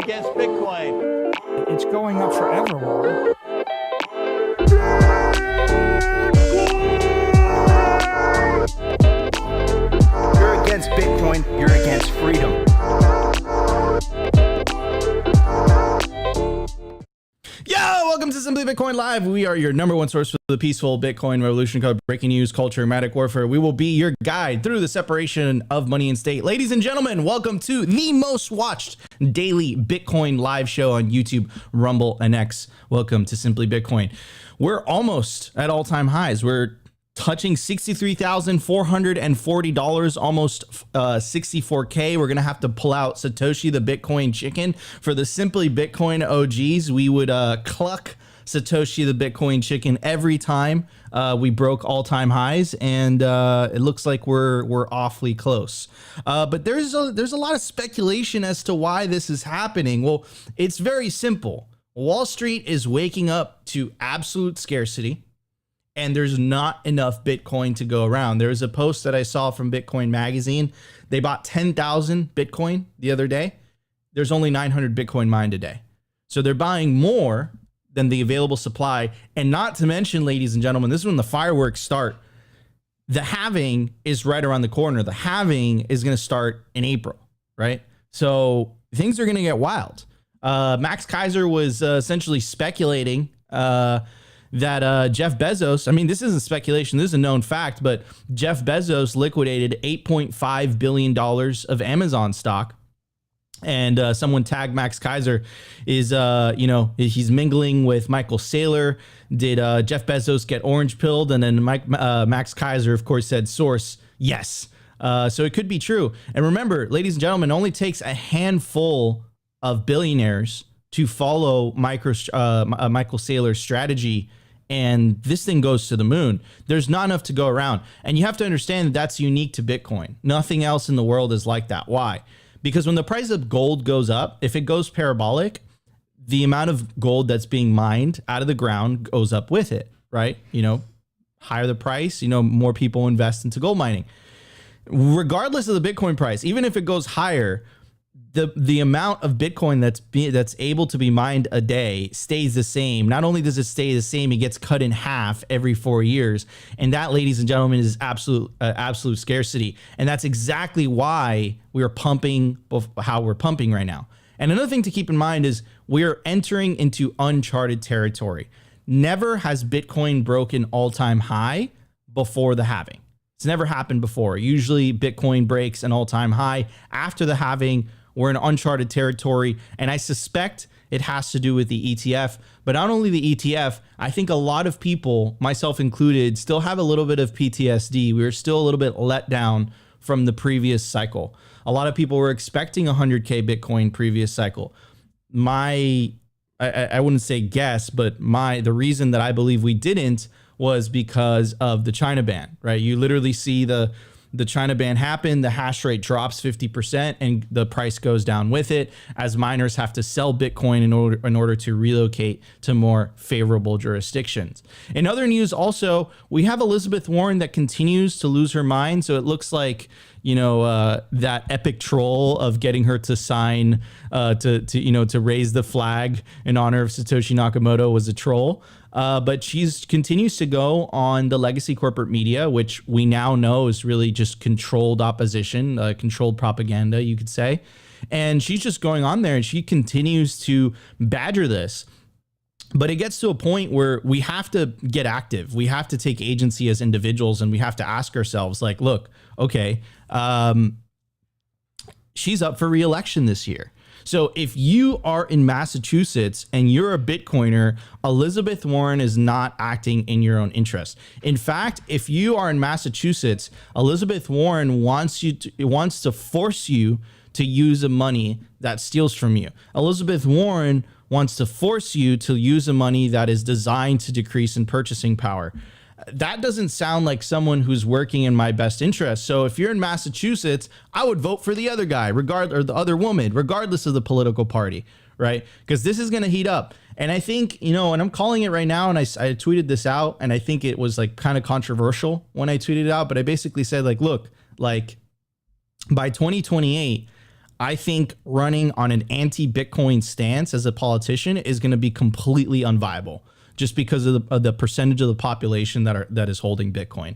against Bitcoin. It's going up forever. You're against Bitcoin, you're against freedom. Yo, welcome to Simply Bitcoin Live. We are your number one source for the peaceful Bitcoin revolution called breaking news, culture, ermatic warfare. We will be your guide through the separation of money and state. Ladies and gentlemen, welcome to the most watched daily Bitcoin live show on YouTube, Rumble, and X. Welcome to Simply Bitcoin. We're almost at all-time highs. We're touching $63,440, almost 64K. We're going to have to pull out Satoshi the Bitcoin chicken. For the Simply Bitcoin OGs, we would cluck Satoshi the Bitcoin chicken every time we broke all-time highs, and it looks like we're awfully close. But there's a lot of speculation as to why this is happening. Well, it's very simple. Wall Street is waking up to absolute scarcity, and there's not enough Bitcoin to go around. There was a post that I saw from Bitcoin Magazine. They bought 10,000 Bitcoin the other day. There's only 900 Bitcoin mined a day. So they're buying more than the available supply. And not to mention, ladies and gentlemen, this is when the fireworks start. The halving is right around the corner. The halving is going to start in April, right? So things are going to get wild. Max Keiser was essentially speculating that Jeff Bezos, I mean, this isn't speculation, this is a known fact, but Jeff Bezos liquidated $8.5 billion of Amazon stock. And someone tagged Max Keiser is, he's mingling with Michael Saylor. Did Jeff Bezos get orange pilled? And then Max Keiser, of course, said source, yes. So it could be true. And remember, ladies and gentlemen, it only takes a handful of billionaires to follow Michael Saylor's strategy, and this thing goes to the moon. There's not enough to go around. And you have to understand that that's unique to Bitcoin. Nothing else in the world is like that. Why? Because when the price of gold goes up, if it goes parabolic, the amount of gold that's being mined out of the ground goes up with it, right? Higher the price, more people invest into gold mining. Regardless of the Bitcoin price, even if it goes higher, the amount of Bitcoin that's able to be mined a day stays the same. Not only does it stay the same, it gets cut in half every 4 years. And that, ladies and gentlemen, is absolute scarcity. And that's exactly why we are pumping how we're pumping right now. And another thing to keep in mind is we are entering into uncharted territory. Never has Bitcoin broken all-time high before the halving. It's never happened before. Usually Bitcoin breaks an all-time high after the halving. We're in uncharted territory, and I suspect it has to do with the ETF. But not only the ETF, I think a lot of people, myself included, still have a little bit of PTSD. We were still a little bit let down from the previous cycle. A lot of people were expecting 100K Bitcoin previous cycle. I wouldn't say guess, but the reason that I believe we didn't was because of the China ban, right? You literally see the China ban happen, the hash rate drops 50%, and the price goes down with it as miners have to sell Bitcoin in order to relocate to more favorable jurisdictions. In other news, also, we have Elizabeth Warren that continues to lose her mind. So it looks like, that epic troll of getting her to sign to raise the flag in honor of Satoshi Nakamoto was a troll. But she continues to go on the legacy corporate media, which we now know is really just controlled opposition, controlled propaganda, you could say. And she's just going on there and she continues to badger this. But it gets to a point where we have to get active. We have to take agency as individuals, and we have to ask ourselves, like, look, okay, she's up for re-election this year. So if you are in Massachusetts and you're a Bitcoiner, Elizabeth Warren is not acting in your own interest. In fact, if you are in Massachusetts, Elizabeth Warren wants to force you to use the money that steals from you. Elizabeth Warren wants to force you to use the money that is designed to decrease in purchasing power. That doesn't sound like someone who's working in my best interest. So if you're in Massachusetts, I would vote for the other guy, or the other woman, regardless of the political party, right? Because this is going to heat up. And I think, and I'm calling it right now, and I tweeted this out, and I think it was like kind of controversial when I tweeted it out, but I basically said, like, look, like by 2028, I think running on an anti-Bitcoin stance as a politician is going to be completely unviable, just because of the percentage of the population that is holding Bitcoin.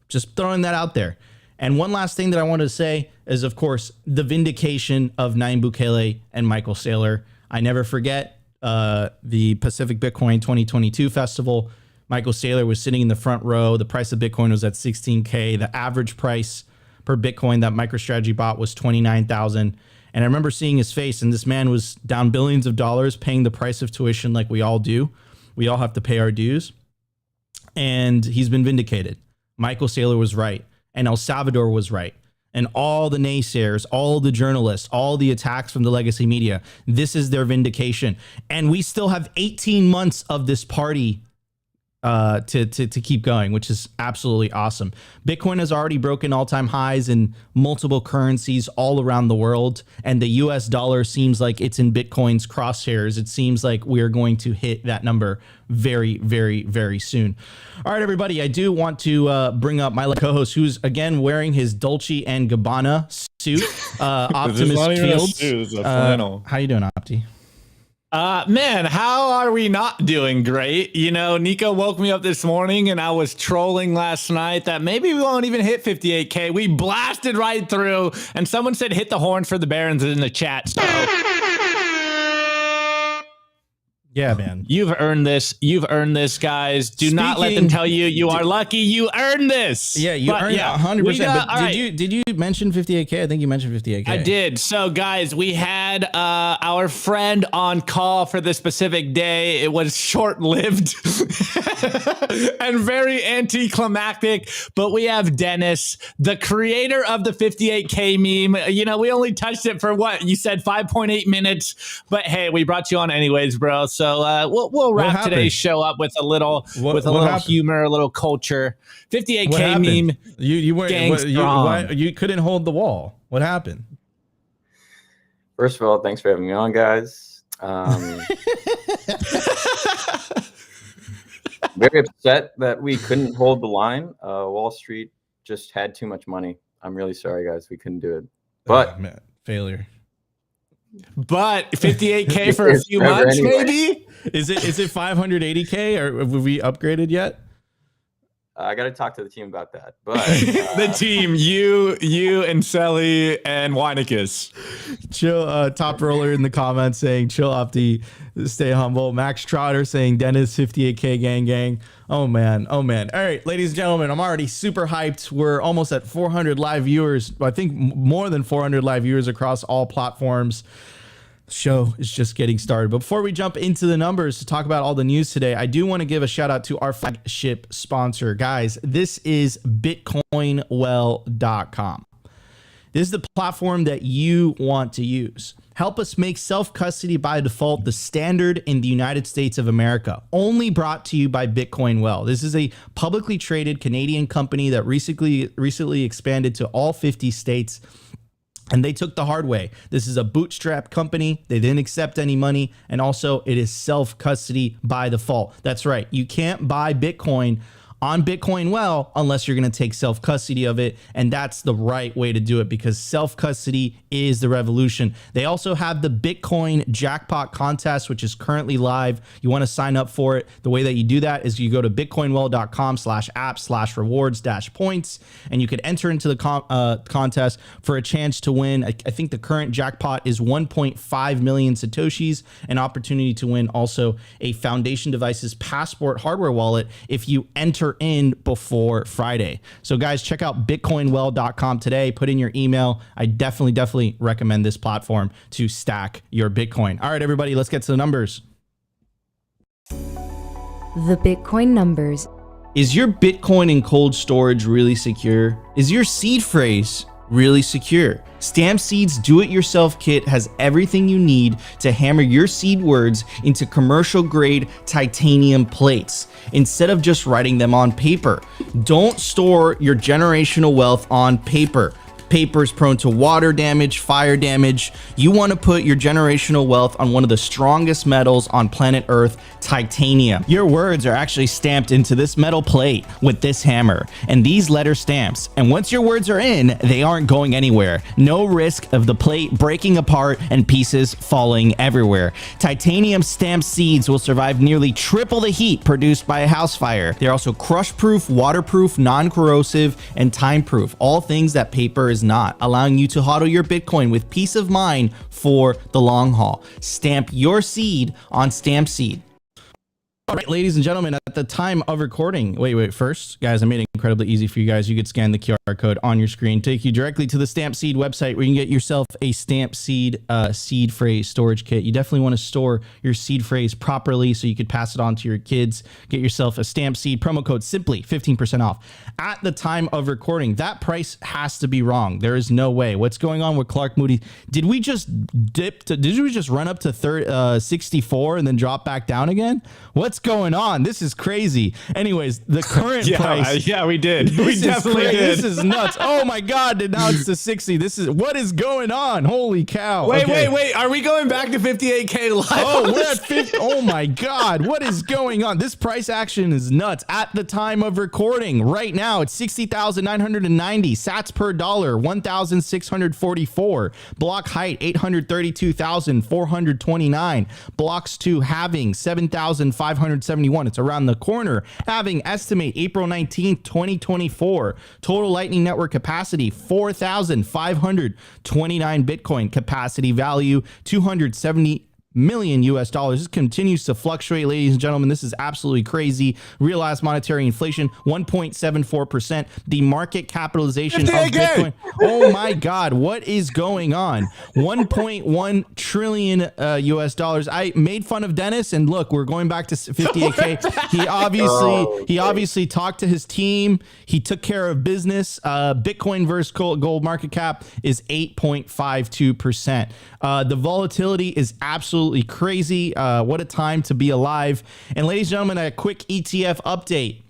Just throwing that out there. And one last thing that I wanted to say is, of course, the vindication of Nayib Bukele and Michael Saylor. I never forget the Pacific Bitcoin 2022 festival. Michael Saylor was sitting in the front row. The price of Bitcoin was at 16K. The average price per Bitcoin that MicroStrategy bought was 29,000. And I remember seeing his face, and this man was down billions of dollars paying the price of tuition like we all do. We all have to pay our dues. And he's been vindicated. Michael Saylor was right. And El Salvador was right. And all the naysayers, all the journalists, all the attacks from the legacy media, this is their vindication. And we still have 18 months of this party to keep going, which is absolutely awesome. Bitcoin has already broken all-time highs in multiple currencies all around the world, and the US dollar seems like it's in Bitcoin's crosshairs. It seems like we are going to hit that number very, very, very soon. All right, everybody, I do want to bring up my co-host, who's again wearing his Dolce & Gabbana suit, Optimus Fields. This is a flannel. How you doing, Opti? Man, how are we not doing great? You know, Nico woke me up this morning and I was trolling last night that maybe we won't even hit 58K. We blasted right through, and someone said hit the horn for the Barons in the chat. So yeah, man. You've earned this. You've earned this, guys. Do not let them tell you you are lucky. You earned this. Yeah, you earned it 100%. But did you mention 58K? I think you mentioned 58K. I did. So, guys, we had our friend on call for this specific day. It was short-lived and very anticlimactic. But we have Dennis, the creator of the 58K meme. You know, we only touched it for what you said, 5.8 minutes. But hey, we brought you on anyways, bro. So we'll wrap today's show up with a little humor, a little culture. 58K meme. You couldn't hold the wall. What happened? First of all, thanks for having me on, guys. Very upset that we couldn't hold the line. Wall Street just had too much money. I'm really sorry, guys. We couldn't do it. But man, failure. But 58K for a few months, anyway. Maybe? Is it 580K, or have we upgraded yet? I got to talk to the team about that. But the team, you and Selly and Weinicus. Chill, top roller in the comments saying, chill, Opti, stay humble. Max Trotter saying, Dennis, 58K gang. Oh, man. All right, ladies and gentlemen, I'm already super hyped. We're almost at 400 live viewers. I think more than 400 live viewers across all platforms. The show is just getting started. But before we jump into the numbers to talk about all the news today, I do want to give a shout out to our flagship sponsor. Guys, this is bitcoinwell.com. This is the platform that you want to use. Help us make self-custody by default the standard in the United States of America. Only brought to you by Bitcoin Well. This is a publicly traded Canadian company that recently expanded to all 50 states. And they took the hard way. This is a bootstrap company. They didn't accept any money. And also, it is self-custody by default. That's right. You can't buy Bitcoin on Bitcoin Well unless you're going to take self-custody of it. And that's the right way to do it, because self-custody is the revolution. They also have the Bitcoin jackpot contest, which is currently live. You want to sign up for it. The way that you do that is you go to bitcoinwell.com/app/rewards-points, and you could enter into the contest for a chance to win. I think the current jackpot is 1.5 million Satoshis, an opportunity to win also a Foundation Devices Passport hardware wallet if you enter in before Friday. So guys, check out bitcoinwell.com today. Put in your email. I definitely recommend this platform to stack your Bitcoin. All right, everybody, let's get to the numbers. The Bitcoin numbers. Is your Bitcoin in cold storage really secure? Is your seed phrase really secure? Stamp Seed's do-it-yourself kit has everything you need to hammer your seed words into commercial-grade titanium plates instead of just writing them on paper. Don't store your generational wealth on paper. Paper is prone to water damage, fire damage. You want to put your generational wealth on one of the strongest metals on planet Earth, titanium. Your words are actually stamped into this metal plate with this hammer and these letter stamps. And once your words are in, they aren't going anywhere. No risk of the plate breaking apart and pieces falling everywhere. Titanium stamped seeds will survive nearly triple the heat produced by a house fire. They're also crush-proof, waterproof, non-corrosive, and time-proof. All things that paper is not, allowing you to hodl your Bitcoin with peace of mind for the long haul. Stamp your seed on Stampseed. All right, ladies and gentlemen, at the time of recording, first, guys, I made it incredibly easy for you guys. You could scan the QR code on your screen, take you directly to the Stampseed website where you can get yourself a Stampseed seed phrase storage kit. You definitely want to store your seed phrase properly so you could pass it on to your kids. Get yourself a Stampseed promo code simply 15% off. At the time of recording, that price has to be wrong. There is no way. What's going on with Clark Moody? Did we just run up to 64 and then drop back down again? What's going on? This is crazy. Anyways, the current price. Yeah, we did. We definitely did. This is nuts. Oh my God. And now it's to 60. What is going on? Holy cow. Wait. Are we going back to 58K live? Oh, we're at 50. Oh my God. What is going on? This price action is nuts. At the time of recording, right now, it's 60,990 sats per dollar, 1,644. Block height, 832,429. Blocks to halving, 7,571. It's around the corner. Halving estimate April 19th, 2024. Total Lightning Network capacity, 4,529 Bitcoin. Capacity value, 270 million US dollars. This continues to fluctuate, ladies and gentlemen. This is absolutely crazy. Realized monetary inflation 1.74%. The market capitalization of Bitcoin. Oh my God, what is going on? 1.1 trillion US dollars. I made fun of Dennis, and look, we're going back to 58K. He obviously talked to his team. He took care of business. Bitcoin versus gold market cap is 8.52%. The volatility is absolutely crazy. What a time to be alive. And ladies and gentlemen, a quick ETF update.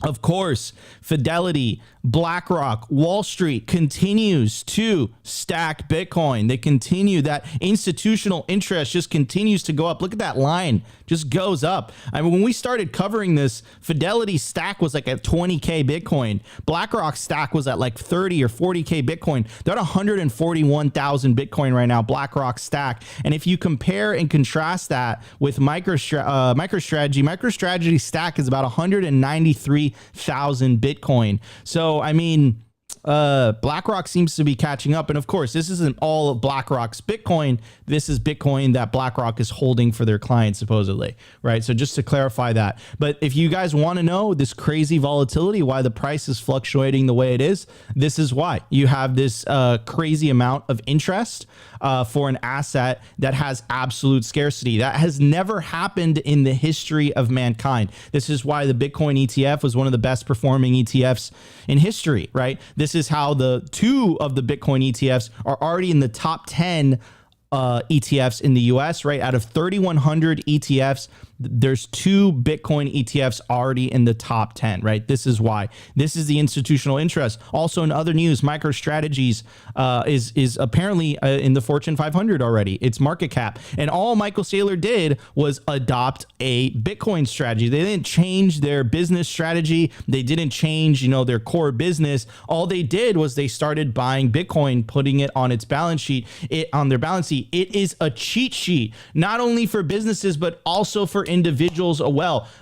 Of course, Fidelity, BlackRock, Wall Street continues to stack Bitcoin. They continue. That institutional interest just continues to go up. Look at that line, just goes up. I mean, when we started covering this, Fidelity stack was like at 20K Bitcoin. BlackRock stack was at like 30 or 40K Bitcoin. They're at 141,000 Bitcoin right now, BlackRock stack. And if you compare and contrast that with MicroStrategy stack is about 193,000 Bitcoin. So, I mean, BlackRock seems to be catching up. And of course, this isn't all of BlackRock's Bitcoin. This is Bitcoin that BlackRock is holding for their clients, supposedly, right? So just to clarify that. But if you guys want to know this crazy volatility, why the price is fluctuating the way it is, this is why. You have this crazy amount of interest for an asset that has absolute scarcity. That has never happened in the history of mankind. This is why the Bitcoin ETF was one of the best performing ETFs in history, right? This is how the two of the Bitcoin ETFs are already in the top 10 ETFs in the US, right? Out of 3,100 ETFs, there's two Bitcoin ETFs already in the top 10, right? This is why. This is the institutional interest. Also, in other news, MicroStrategies is apparently in the Fortune 500 already. Its market cap. And all Michael Saylor did was adopt a Bitcoin strategy. They didn't change their business strategy. They didn't change, their core business. All they did was they started buying Bitcoin, putting it on its balance sheet, on their balance sheet. It is a cheat sheet, not only for businesses, but also for individuals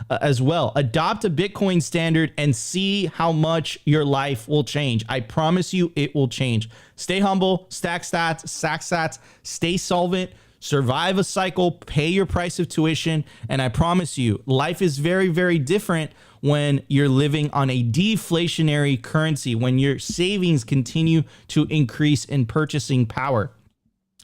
as well. Adopt a Bitcoin standard and see how much your life will change. I promise you it will change. Stay humble, stack sats, stay solvent, survive a cycle, pay your price of tuition. And I promise you, life is very, very different when you're living on a deflationary currency, when your savings continue to increase in purchasing power.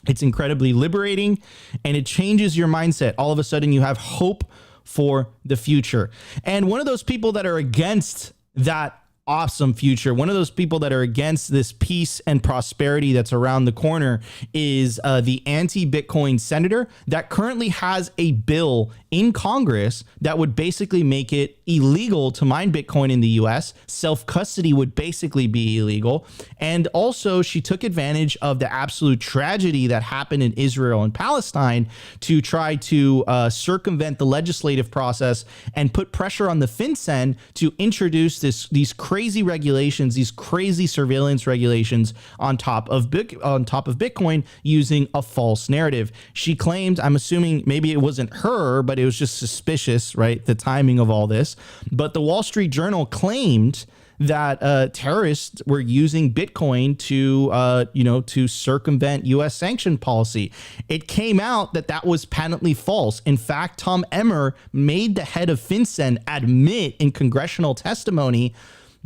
It's incredibly liberating, and it changes your mindset. All of a sudden, you have hope for the future. And one of those people that are against that awesome future. One of those people that are against this peace and prosperity that's around the corner is the anti-Bitcoin senator that currently has a bill in Congress that would basically make it illegal to mine Bitcoin in the US. Self-custody would basically be illegal. And also she took advantage of the absolute tragedy that happened in Israel and Palestine to try to circumvent the legislative process and put pressure on the FinCEN to introduce these crazy regulations, these crazy surveillance regulations on top of Bitcoin using a false narrative. She claimed, I'm assuming maybe it wasn't her, but it was just suspicious, right? The timing of all this. But the Wall Street Journal claimed that terrorists were using Bitcoin to circumvent U.S. sanction policy. It came out that that was patently false. In fact, Tom Emmer made the head of FinCEN admit in congressional testimony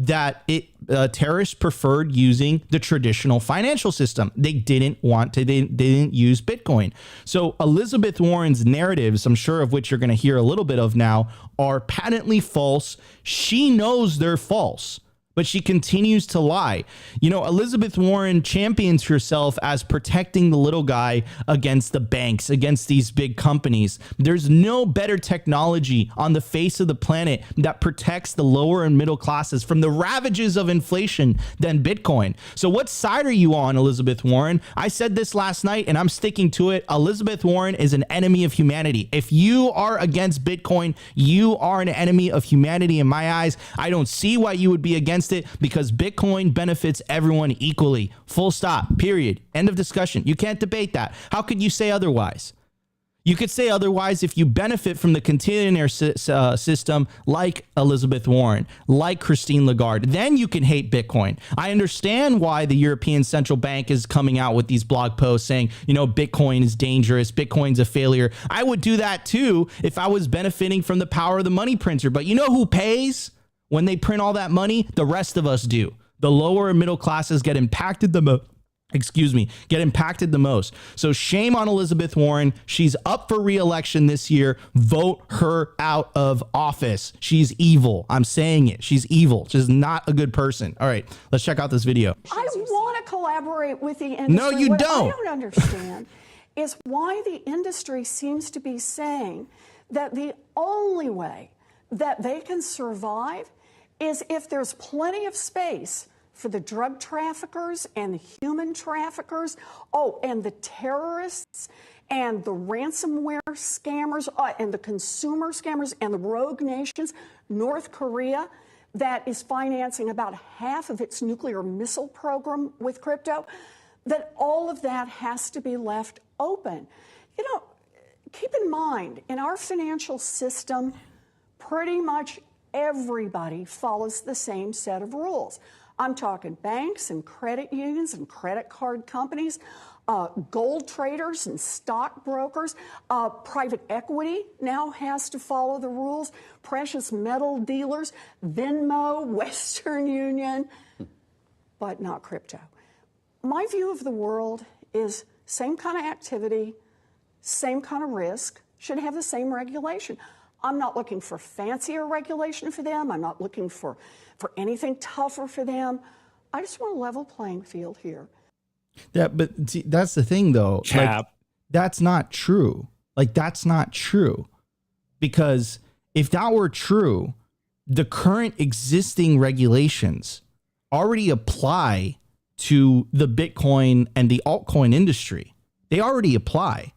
that terrorists preferred using the traditional financial system. They didn't use Bitcoin. So Elizabeth Warren's narratives, I'm sure of which you're going to hear a little bit of now, are patently false. She knows they're false, but she continues to lie. You know, Elizabeth Warren champions herself as protecting the little guy against the banks, against these big companies. There's no better technology on the face of the planet that protects the lower and middle classes from the ravages of inflation than Bitcoin. So what side are you on, Elizabeth Warren? I said this last night and I'm sticking to it. Elizabeth Warren is an enemy of humanity. If you are against Bitcoin, you are an enemy of humanity in my eyes. I don't see why you would be against it, because Bitcoin benefits everyone equally. Full stop. Period. End of discussion. You can't debate that. How could you say otherwise? You could say otherwise if you benefit from the billionaire system like Elizabeth Warren, like Christine Lagarde. Then you can hate Bitcoin. I understand why the European Central Bank is coming out with these blog posts saying, you know, Bitcoin is dangerous. Bitcoin's a failure. I would do that too if I was benefiting from the power of the money printer. But you know who pays when they print all that money? The rest of us do. The lower and middle classes get impacted the most. So shame on Elizabeth Warren. She's up for re-election this year. Vote her out of office. She's evil. I'm saying it. She's evil. She's not a good person. All right, let's check out this video. I want to collaborate with the industry. No, you what don't. I don't understand is why the industry seems to be saying that the only way that they can survive is if there's plenty of space for the drug traffickers and the human traffickers, and the terrorists and the ransomware scammers and the consumer scammers and the rogue nations, North Korea, that is financing about half of its nuclear missile program with crypto, that all of that has to be left open. You know, keep in mind, in our financial system, pretty much everybody follows the same set of rules. I'm talking banks and credit unions and credit card companies, gold traders and stockbrokers. Private equity now has to follow the rules. Precious metal dealers, Venmo, Western Union, but not crypto. My view of the world is same kind of activity, same kind of risk, should have the same regulation. I'm not looking for fancier regulation for them. I'm not looking for anything tougher for them. I just want a level playing field here. But see, that's the thing, though. Like, that's not true. Like, that's not true. Because if that were true, the current existing regulations already apply to the Bitcoin and the altcoin industry. They already apply.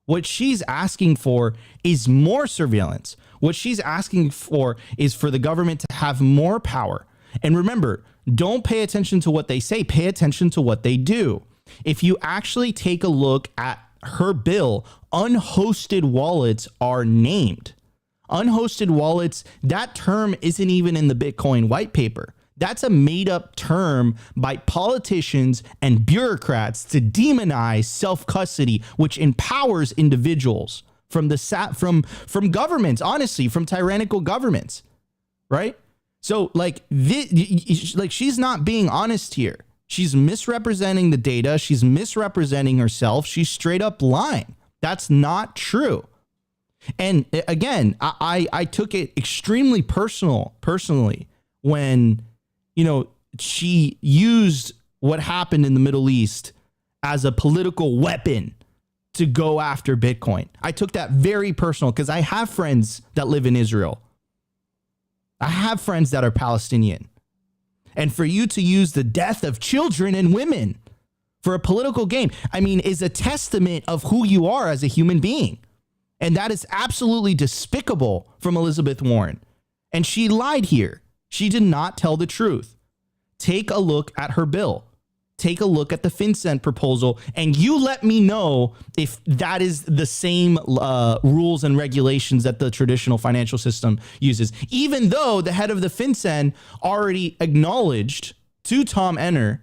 What she's asking for is more surveillance. What she's asking for is for the government to have more power. And remember, don't pay attention to what they say, pay attention to what they do. If you actually take a look at her bill, unhosted wallets are named. Unhosted wallets, that term isn't even in the Bitcoin white paper. That's a made up term by politicians and bureaucrats to demonize self-custody, which empowers individuals from governments, honestly, from tyrannical governments, right? So like she's not being honest here. She's misrepresenting the data. She's misrepresenting herself. She's straight up lying. That's not true. And again, I took it extremely personally when she used what happened in the Middle East as a political weapon to go after Bitcoin. I took that very personal because I have friends that live in Israel. I have friends that are Palestinian. And for you to use the death of children and women for a political game, I mean, is a testament of who you are as a human being. And that is absolutely despicable from Elizabeth Warren. And she lied here. She did not tell the truth. Take a look at her bill. Take a look at the FinCEN proposal, and you let me know if that is the same rules and regulations that the traditional financial system uses, even though the head of the FinCEN already acknowledged to Tom Enner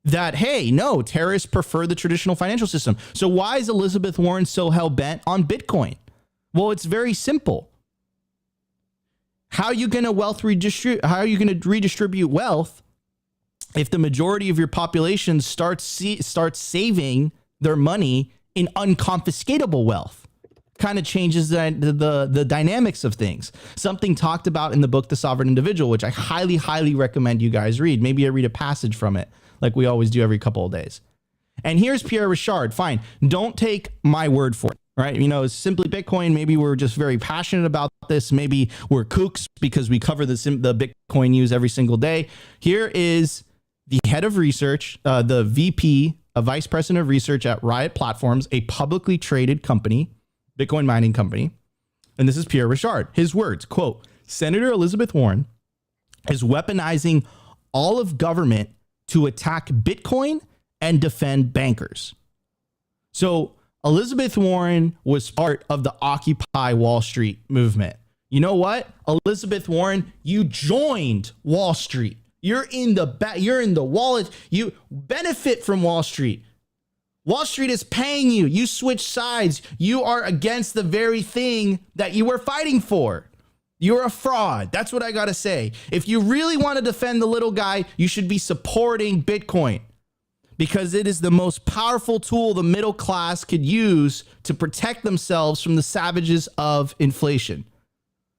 that, hey, no, terrorists prefer the traditional financial system. So why is Elizabeth Warren so hell-bent on Bitcoin? Well, it's very simple. How are you going to redistribute wealth if the majority of your population starts saving their money in unconfiscatable wealth? Kind of changes the dynamics of things. Something talked about in the book, The Sovereign Individual, which I highly, highly recommend you guys read. Maybe I read a passage from it like we always do every couple of days. And here's Pierre Richard. Fine. Don't take my word for it. Right. It's Simply Bitcoin. Maybe we're just very passionate about this. Maybe we're kooks because we cover the Bitcoin news every single day. Here is the head of research, the VP, a vice president of research at Riot Platforms, a publicly traded company, Bitcoin mining company. And this is Pierre Richard. His words, quote, Senator Elizabeth Warren is weaponizing all of government to attack Bitcoin and defend bankers. So Elizabeth Warren was part of the Occupy Wall Street movement. You know what? Elizabeth Warren, you joined Wall Street. You're in the wallet. You benefit from Wall Street. Wall Street is paying you. You switch sides. You are against the very thing that you were fighting for. You're a fraud. That's what I got to say. If you really want to defend the little guy, you should be supporting Bitcoin, because it is the most powerful tool the middle class could use to protect themselves from the savages of inflation.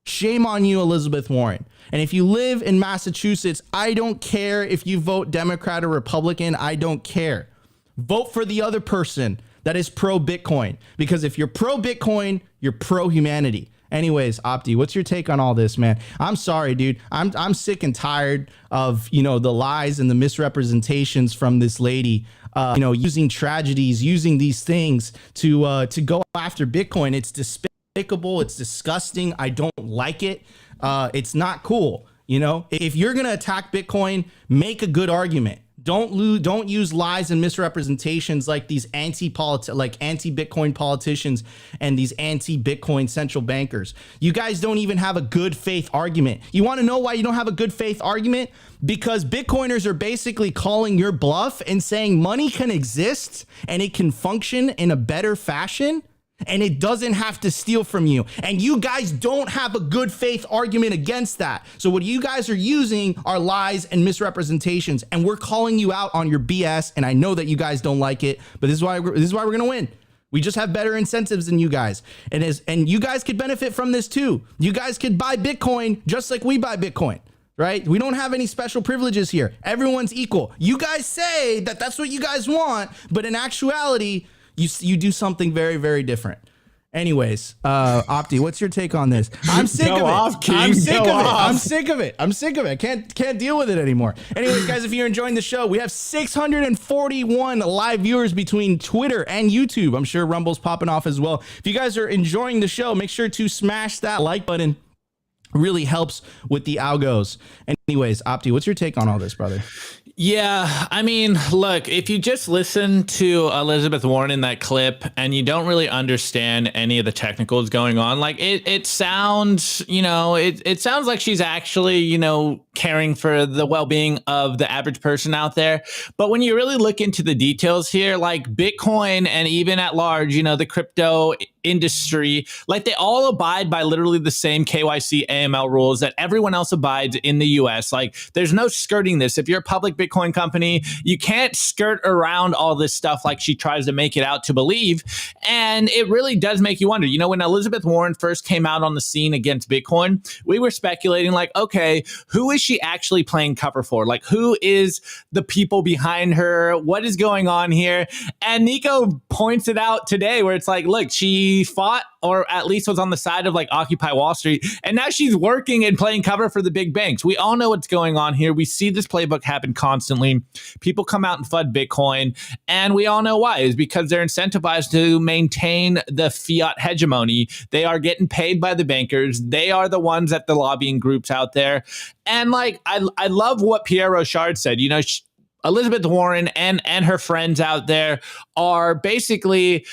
Shame on you, Elizabeth Warren. And if you live in Massachusetts, I don't care if you vote Democrat or Republican. I don't care. Vote for the other person that is pro-Bitcoin, because if you're pro-Bitcoin, you're pro-humanity. Anyways, Opti, what's your take on all this, man? I'm sorry, dude. I'm sick and tired of, the lies and the misrepresentations from this lady, using tragedies, using these things to go after Bitcoin. It's despicable. It's disgusting. I don't like it. It's not cool. If you're going to attack Bitcoin, make a good argument. Don't use lies and misrepresentations like these anti-Bitcoin politicians and these anti-Bitcoin central bankers. You guys don't even have a good faith argument. You want to know why you don't have a good faith argument? Because Bitcoiners are basically calling your bluff and saying money can exist and it can function in a better fashion, and it doesn't have to steal from you. And you guys don't have a good faith argument against that. So what you guys are using are lies and misrepresentations, and we're calling you out on your BS. And I know that you guys don't like it, but this is why we're going to win. We just have better incentives than you guys. And you guys could benefit from this too. You guys could buy Bitcoin just like we buy Bitcoin, right? We don't have any special privileges here. Everyone's equal. You guys say that that's what you guys want, but in actuality, you do something very, very different. Anyways, Opti, what's your take on this? I'm sick of it. I'm sick of it. I can't deal with it anymore. Anyways, guys, if you're enjoying the show, we have 641 live viewers between Twitter and YouTube. I'm sure Rumble's popping off as well. If you guys are enjoying the show, make sure to smash that like button. Really helps with the algos. Anyways, Opti, what's your take on all this, brother? Yeah, I mean, look, if you just listen to Elizabeth Warren in that clip and you don't really understand any of the technicals going on, like it sounds, it sounds like she's actually, caring for the well-being of the average person out there. But when you really look into the details here, like Bitcoin and even at large, the crypto industry, like they all abide by literally the same KYC AML rules that everyone else abides in the US. Like there's no skirting this. If you're a public Bitcoin company, you can't skirt around all this stuff like she tries to make it out to believe. And it really does make you wonder, when Elizabeth Warren first came out on the scene against Bitcoin, we were speculating like, okay, who is she actually playing cover for? Like who is the people behind her? What is going on here? And Nico points it out today where it's like, look, she fought, or at least was on the side of like Occupy Wall Street, and now she's working and playing cover for the big banks. We all know what's going on here. We see this playbook happen constantly. People come out and FUD Bitcoin, and we all know why. It's because they're incentivized to maintain the fiat hegemony. They are getting paid by the bankers. They are the ones at the lobbying groups out there. And like, I love what Pierre Rochard said. Elizabeth Warren and her friends out there are basically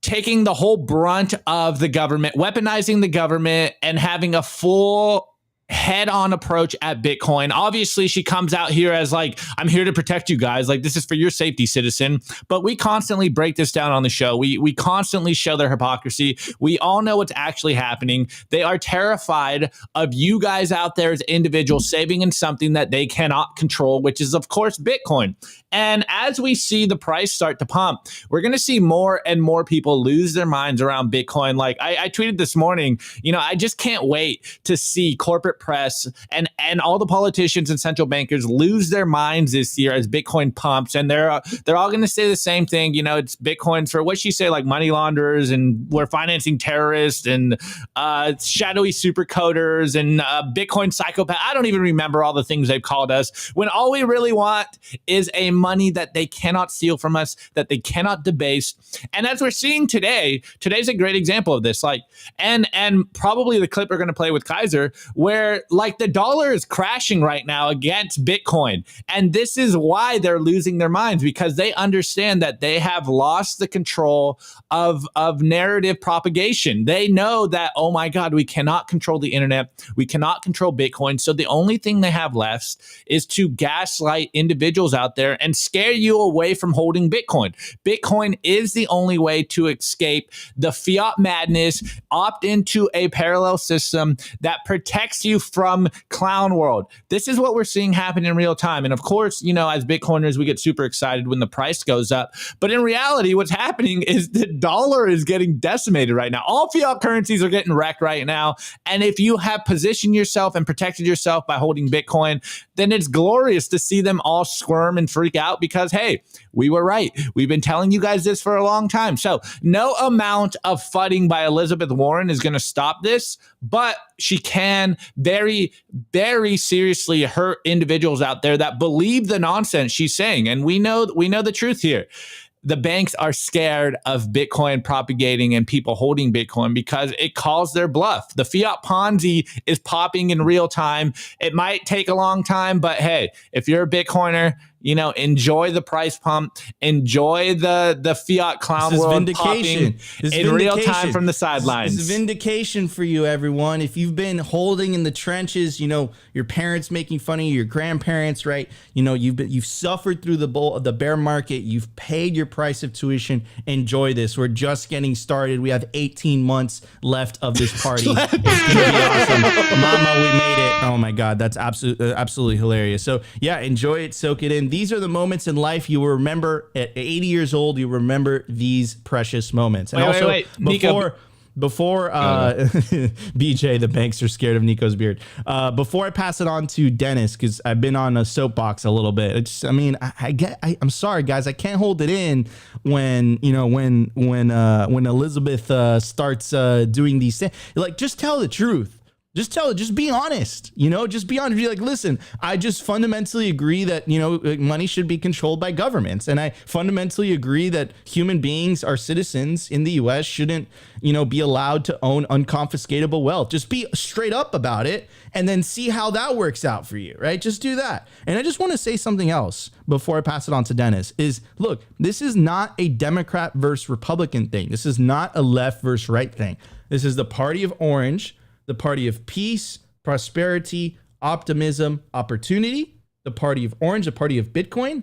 taking the whole brunt of the government, weaponizing the government, and having a full head-on approach at Bitcoin. Obviously, she comes out here as like, I'm here to protect you guys. Like, this is for your safety, citizen. But we constantly break this down on the show. We constantly show their hypocrisy. We all know what's actually happening. They are terrified of you guys out there as individuals saving in something that they cannot control, which is, of course, Bitcoin. And as we see the price start to pump, we're going to see more and more people lose their minds around Bitcoin. Like I tweeted this morning, I just can't wait to see corporate press and all the politicians and central bankers lose their minds this year as Bitcoin pumps. And they're all going to say the same thing. It's Bitcoin for what she say, like money launderers, and we're financing terrorists and shadowy super coders and Bitcoin psychopath. I don't even remember all the things they've called us, when all we really want is a money that they cannot steal from us, that they cannot debase. And as we're seeing today's a great example of this. Like, and probably the clip we're going to play with Keiser, where like the dollar is crashing right now against Bitcoin. And this is why they're losing their minds, because they understand that they have lost the control of narrative propagation. They know that, oh my God, we cannot control the internet. We cannot control Bitcoin. So the only thing they have left is to gaslight individuals out there and scare you away from holding Bitcoin. Bitcoin is the only way to escape the fiat madness, opt into a parallel system that protects you from clown world. This is what we're seeing happen in real time. And of course, as Bitcoiners, we get super excited when the price goes up. But in reality, what's happening is the dollar is getting decimated right now. All fiat currencies are getting wrecked right now. And if you have positioned yourself and protected yourself by holding Bitcoin, then it's glorious to see them all squirm and freak out because, hey, we were right. We've been telling you guys this for a long time. So no amount of fudding by Elizabeth Warren is going to stop this, but she can very, very seriously hurt individuals out there that believe the nonsense she's saying. And we know the truth here. The banks are scared of Bitcoin propagating and people holding Bitcoin because it calls their bluff. The fiat Ponzi is popping in real time. It might take a long time, but hey, if you're a Bitcoiner, enjoy the price pump, enjoy the fiat clown world popping in real time from the sidelines. This is vindication for you, everyone. If you've been holding in the trenches, your parents making fun of you, your grandparents, right? You've suffered through the bear market. You've paid your price of tuition. Enjoy this. We're just getting started. We have 18 months left of this party. It's gonna be awesome. Mama, we made it. Oh my God, that's absolutely hilarious. So yeah, enjoy it, soak it in. These are the moments in life you will remember at 80 years old. You remember these precious moments. And wait. Before BJ, the banks are scared of Nico's beard. Before I pass it on to Dennis, because I've been on a soapbox a little bit. I'm sorry, guys. I can't hold it in when Elizabeth starts doing these things. Like, just tell the truth. Just be honest, just be honest. Be like, listen, I just fundamentally agree that, money should be controlled by governments. And I fundamentally agree that human beings, our citizens in the US shouldn't, be allowed to own unconfiscatable wealth. Just be straight up about it and then see how that works out for you, right? Just do that. And I just want to say something else before I pass it on to Dennis is, look, this is not a Democrat versus Republican thing. This is not a left versus right thing. This is the party of orange, the party of peace, prosperity, optimism, opportunity, the party of orange, the party of Bitcoin,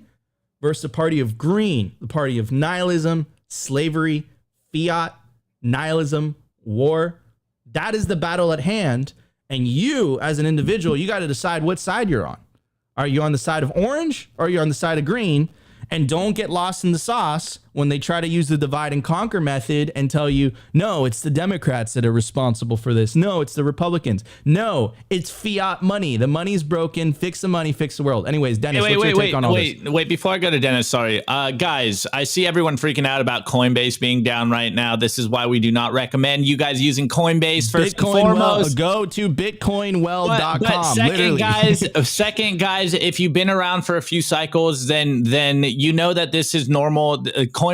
versus the party of green, the party of nihilism, slavery, fiat, nihilism, war. That is the battle at hand. And you, as an individual, you got to decide what side you're on. Are you on the side of orange or are you on the side of green? And don't get lost in the sauce when they try to use the divide and conquer method and tell you, no, it's the Democrats that are responsible for this. No, it's the Republicans. No, it's fiat money. The money's broken. Fix the money, fix the world. Anyways, Dennis, what's your take on all this? Wait, before I go to Dennis, sorry. Guys, I see everyone freaking out about Coinbase being down right now. This is why we do not recommend you guys using Coinbase first and foremost. Go to bitcoinwell.com. But second, guys, if you've been around for a few cycles, then you know that this is normal. Coinbase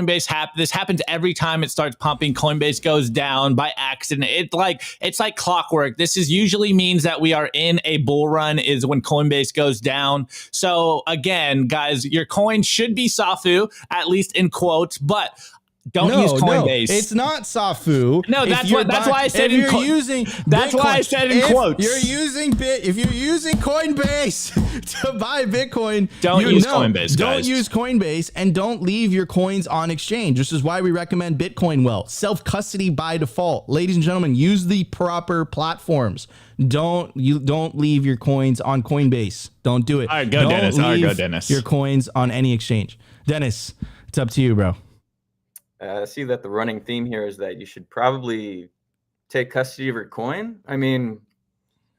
this happens every time it starts pumping. Coinbase goes down by accident. It's like clockwork. This is usually means that we are in a bull run is when Coinbase goes down. So again, guys, your coin should be Safu, at least in quotes, but don't use Coinbase. No, it's not Safu. No, that's why I said in quotes. That's why I said in quotes. If you're using Coinbase to buy Bitcoin, don't use Coinbase. Don't use Coinbase and don't leave your coins on exchange. This is why we recommend Bitcoin Well. Self-custody by default. Ladies and gentlemen, use the proper platforms. Don't leave your coins on Coinbase. Don't do it. All right, go Dennis. Go Dennis. Your coins on any exchange. Dennis, it's up to you, bro. I see that the running theme here is that you should probably take custody of your coin. I mean,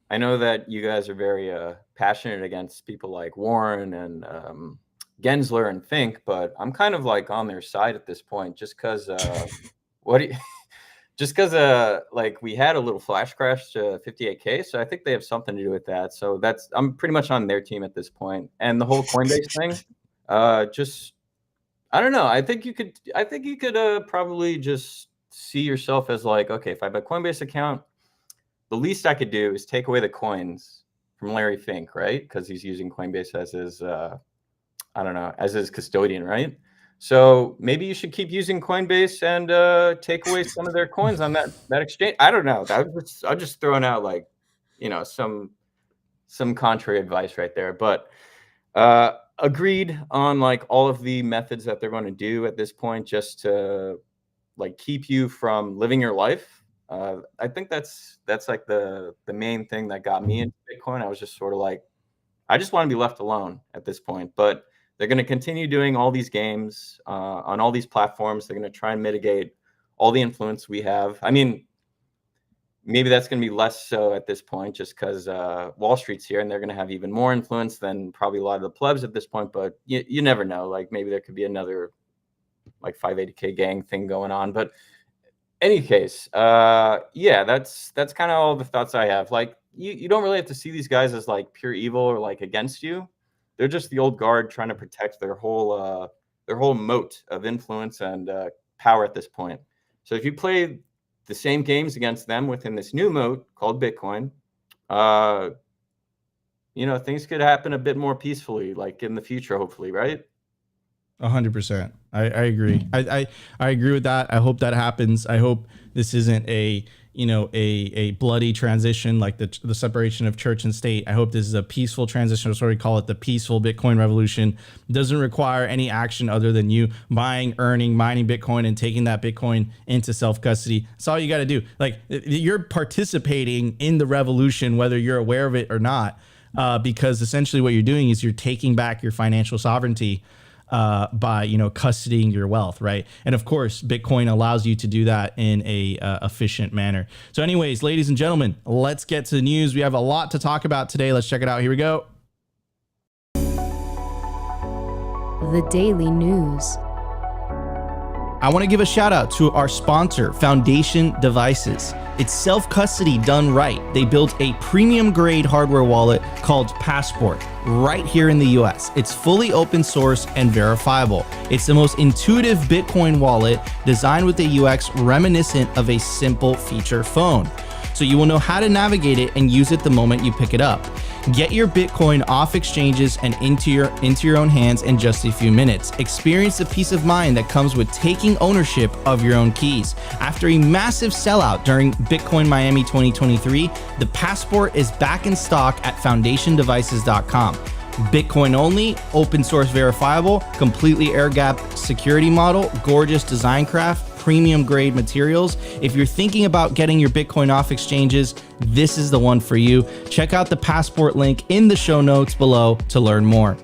I know that you guys are very passionate against people like Warren and Gensler and Fink, but I'm kind of like on their side at this point, just because like we had a little flash crash to 58K, so I think they have something to do with that. So I'm pretty much on their team at this point. And the whole Coinbase thing, I don't know. I think you could probably just see yourself as like, okay, if I have a Coinbase account, the least I could do is take away the coins from Larry Fink, right? Because he's using Coinbase as his, as his custodian, right? So maybe you should keep using Coinbase and take away some of their coins on that exchange. I don't know. I'm just throwing out like, some contrary advice right there, but. Agreed on like all of the methods that they're going to do at this point just to like keep you from living your life. I think that's like the main thing that got me into Bitcoin. I was just sort of like, I just want to be left alone at this point, but they're going to continue doing all these games on all these platforms. They're going to try and mitigate all the influence we have. I mean, maybe that's going to be less so at this point just because Wall Street's here and they're going to have even more influence than probably a lot of the plebs at this point. But you never know. Like maybe there could be another like 580K gang thing going on. But any case, that's kind of all the thoughts I have. Like you don't really have to see these guys as like pure evil or like against you. They're just the old guard trying to protect their whole moat of influence and power at this point. So if you play the same games against them within this new moat called Bitcoin, things could happen a bit more peacefully, like in the future, hopefully, right? 100%. I agree. I agree with that. I hope that happens. I hope this isn't a bloody transition like the separation of church and state. I hope this is a peaceful transition. That's what we call it, the peaceful Bitcoin revolution. It doesn't require any action other than you buying, earning, mining Bitcoin and taking that Bitcoin into self-custody. That's all you got to do. Like you're participating in the revolution, whether you're aware of it or not, because essentially what you're doing is you're taking back your financial sovereignty by custodying your wealth, right? And of course, Bitcoin allows you to do that in a efficient manner. So anyways, ladies and gentlemen, let's get to the news. We have a lot to talk about today. Let's check it out. Here we go. The Daily News. I want to give a shout out to our sponsor, Foundation Devices. It's self-custody done right. They built a premium grade hardware wallet called Passport right here in the US. It's fully open source and verifiable. It's the most intuitive Bitcoin wallet designed with a UX reminiscent of a simple feature phone. So you will know how to navigate it and use it the moment you pick it up. Get your Bitcoin off exchanges and into your own hands in just a few minutes. Experience the peace of mind that comes with taking ownership of your own keys. After a massive sellout during Bitcoin Miami 2023, the Passport is back in stock at foundationdevices.com. Bitcoin only, open source verifiable, completely air-gapped security model, gorgeous design craft, premium grade materials. If you're thinking about getting your Bitcoin off exchanges, this is the one for you. Check out the Passport link in the show notes below to learn more.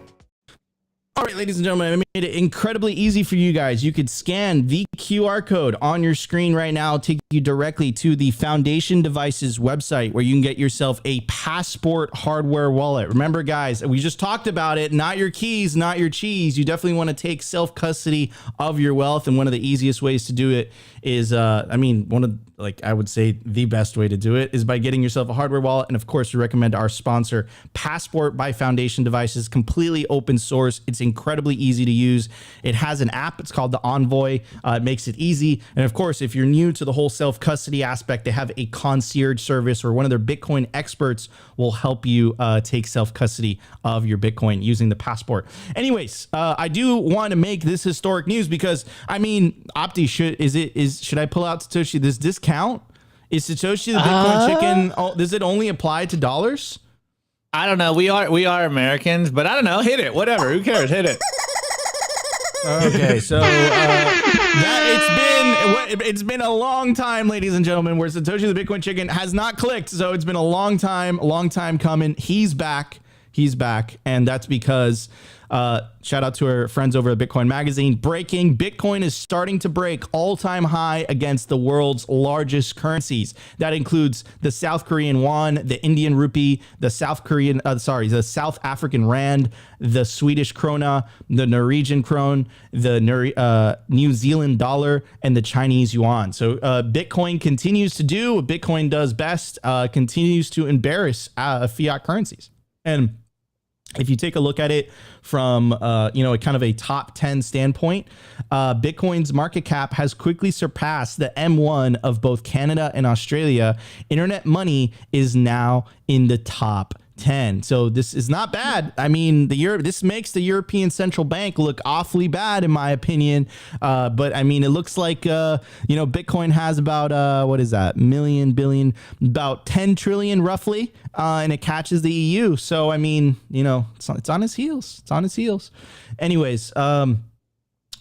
All right, ladies and gentlemen, I made it incredibly easy for you guys. You could scan the QR code on your screen right now, take you directly to the Foundation Devices website where you can get yourself a Passport hardware wallet. Remember, guys, we just talked about it. Not your keys, not your cheese. You definitely want to take self-custody of your wealth. And one of the easiest ways to do it is, I would say the best way to do it is by getting yourself a hardware wallet. And of course, we recommend our sponsor, Passport by Foundation Devices, completely open source. It's incredibly easy to use. It has an app. It's called the Envoy. It makes it easy. And of course, if you're new to the whole self-custody aspect, they have a concierge service where one of their Bitcoin experts will help you take self-custody of your Bitcoin using the Passport. Anyways, I do want to make this historic news because, I mean, Opti, should I pull out Satoshi this discount? Is Satoshi the Bitcoin chicken? Oh, does it only apply to dollars? I don't know. We are Americans, but I don't know. Hit it. Whatever. Who cares? Hit it. Okay, so it's been a long time, ladies and gentlemen, where Satoshi the Bitcoin chicken has not clicked. So it's been a long time coming. He's back, and that's because shout out to our friends over at Bitcoin Magazine. Breaking: Bitcoin is starting to break all-time high against the world's largest currencies. That includes the South Korean won, the Indian rupee, the South African rand, the Swedish krona, the Norwegian krone, the New Zealand dollar, and the Chinese yuan. So Bitcoin continues to do what Bitcoin does best, continues to embarrass fiat currencies. And if you take a look at it from, kind of a top 10 standpoint, Bitcoin's market cap has quickly surpassed the M1 of both Canada and Australia. Internet money is now in the top 10. So this is not bad. I mean, this makes the European Central Bank look awfully bad, in my opinion. But I mean, it looks like, Bitcoin has about, about 10 trillion roughly, and it catches the EU. So, I mean, it's on its heels. Anyways,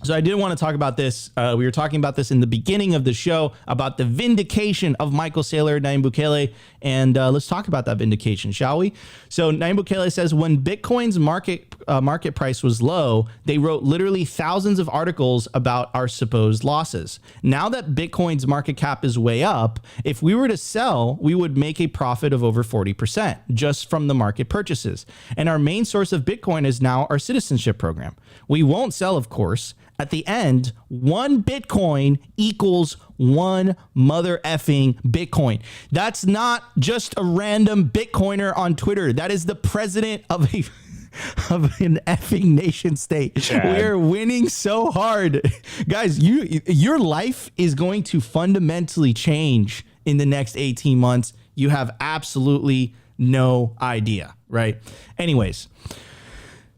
so I did want to talk about this. We were talking about this in the beginning of the show about the vindication of Michael Saylor and Nayib Bukele. And let's talk about that vindication, shall we? So Nayib Bukele says when Bitcoin's market price was low, they wrote literally thousands of articles about our supposed losses. Now that Bitcoin's market cap is way up, if we were to sell, we would make a profit of over 40% just from the market purchases. And our main source of Bitcoin is now our citizenship program. We won't sell, of course. At the end, 1 Bitcoin equals 1 mother effing Bitcoin. That's not just a random Bitcoiner on Twitter. That is the president of an effing nation state. Chad. We are winning so hard. Guys, your life is going to fundamentally change in the next 18 months. You have absolutely no idea, right? Anyways,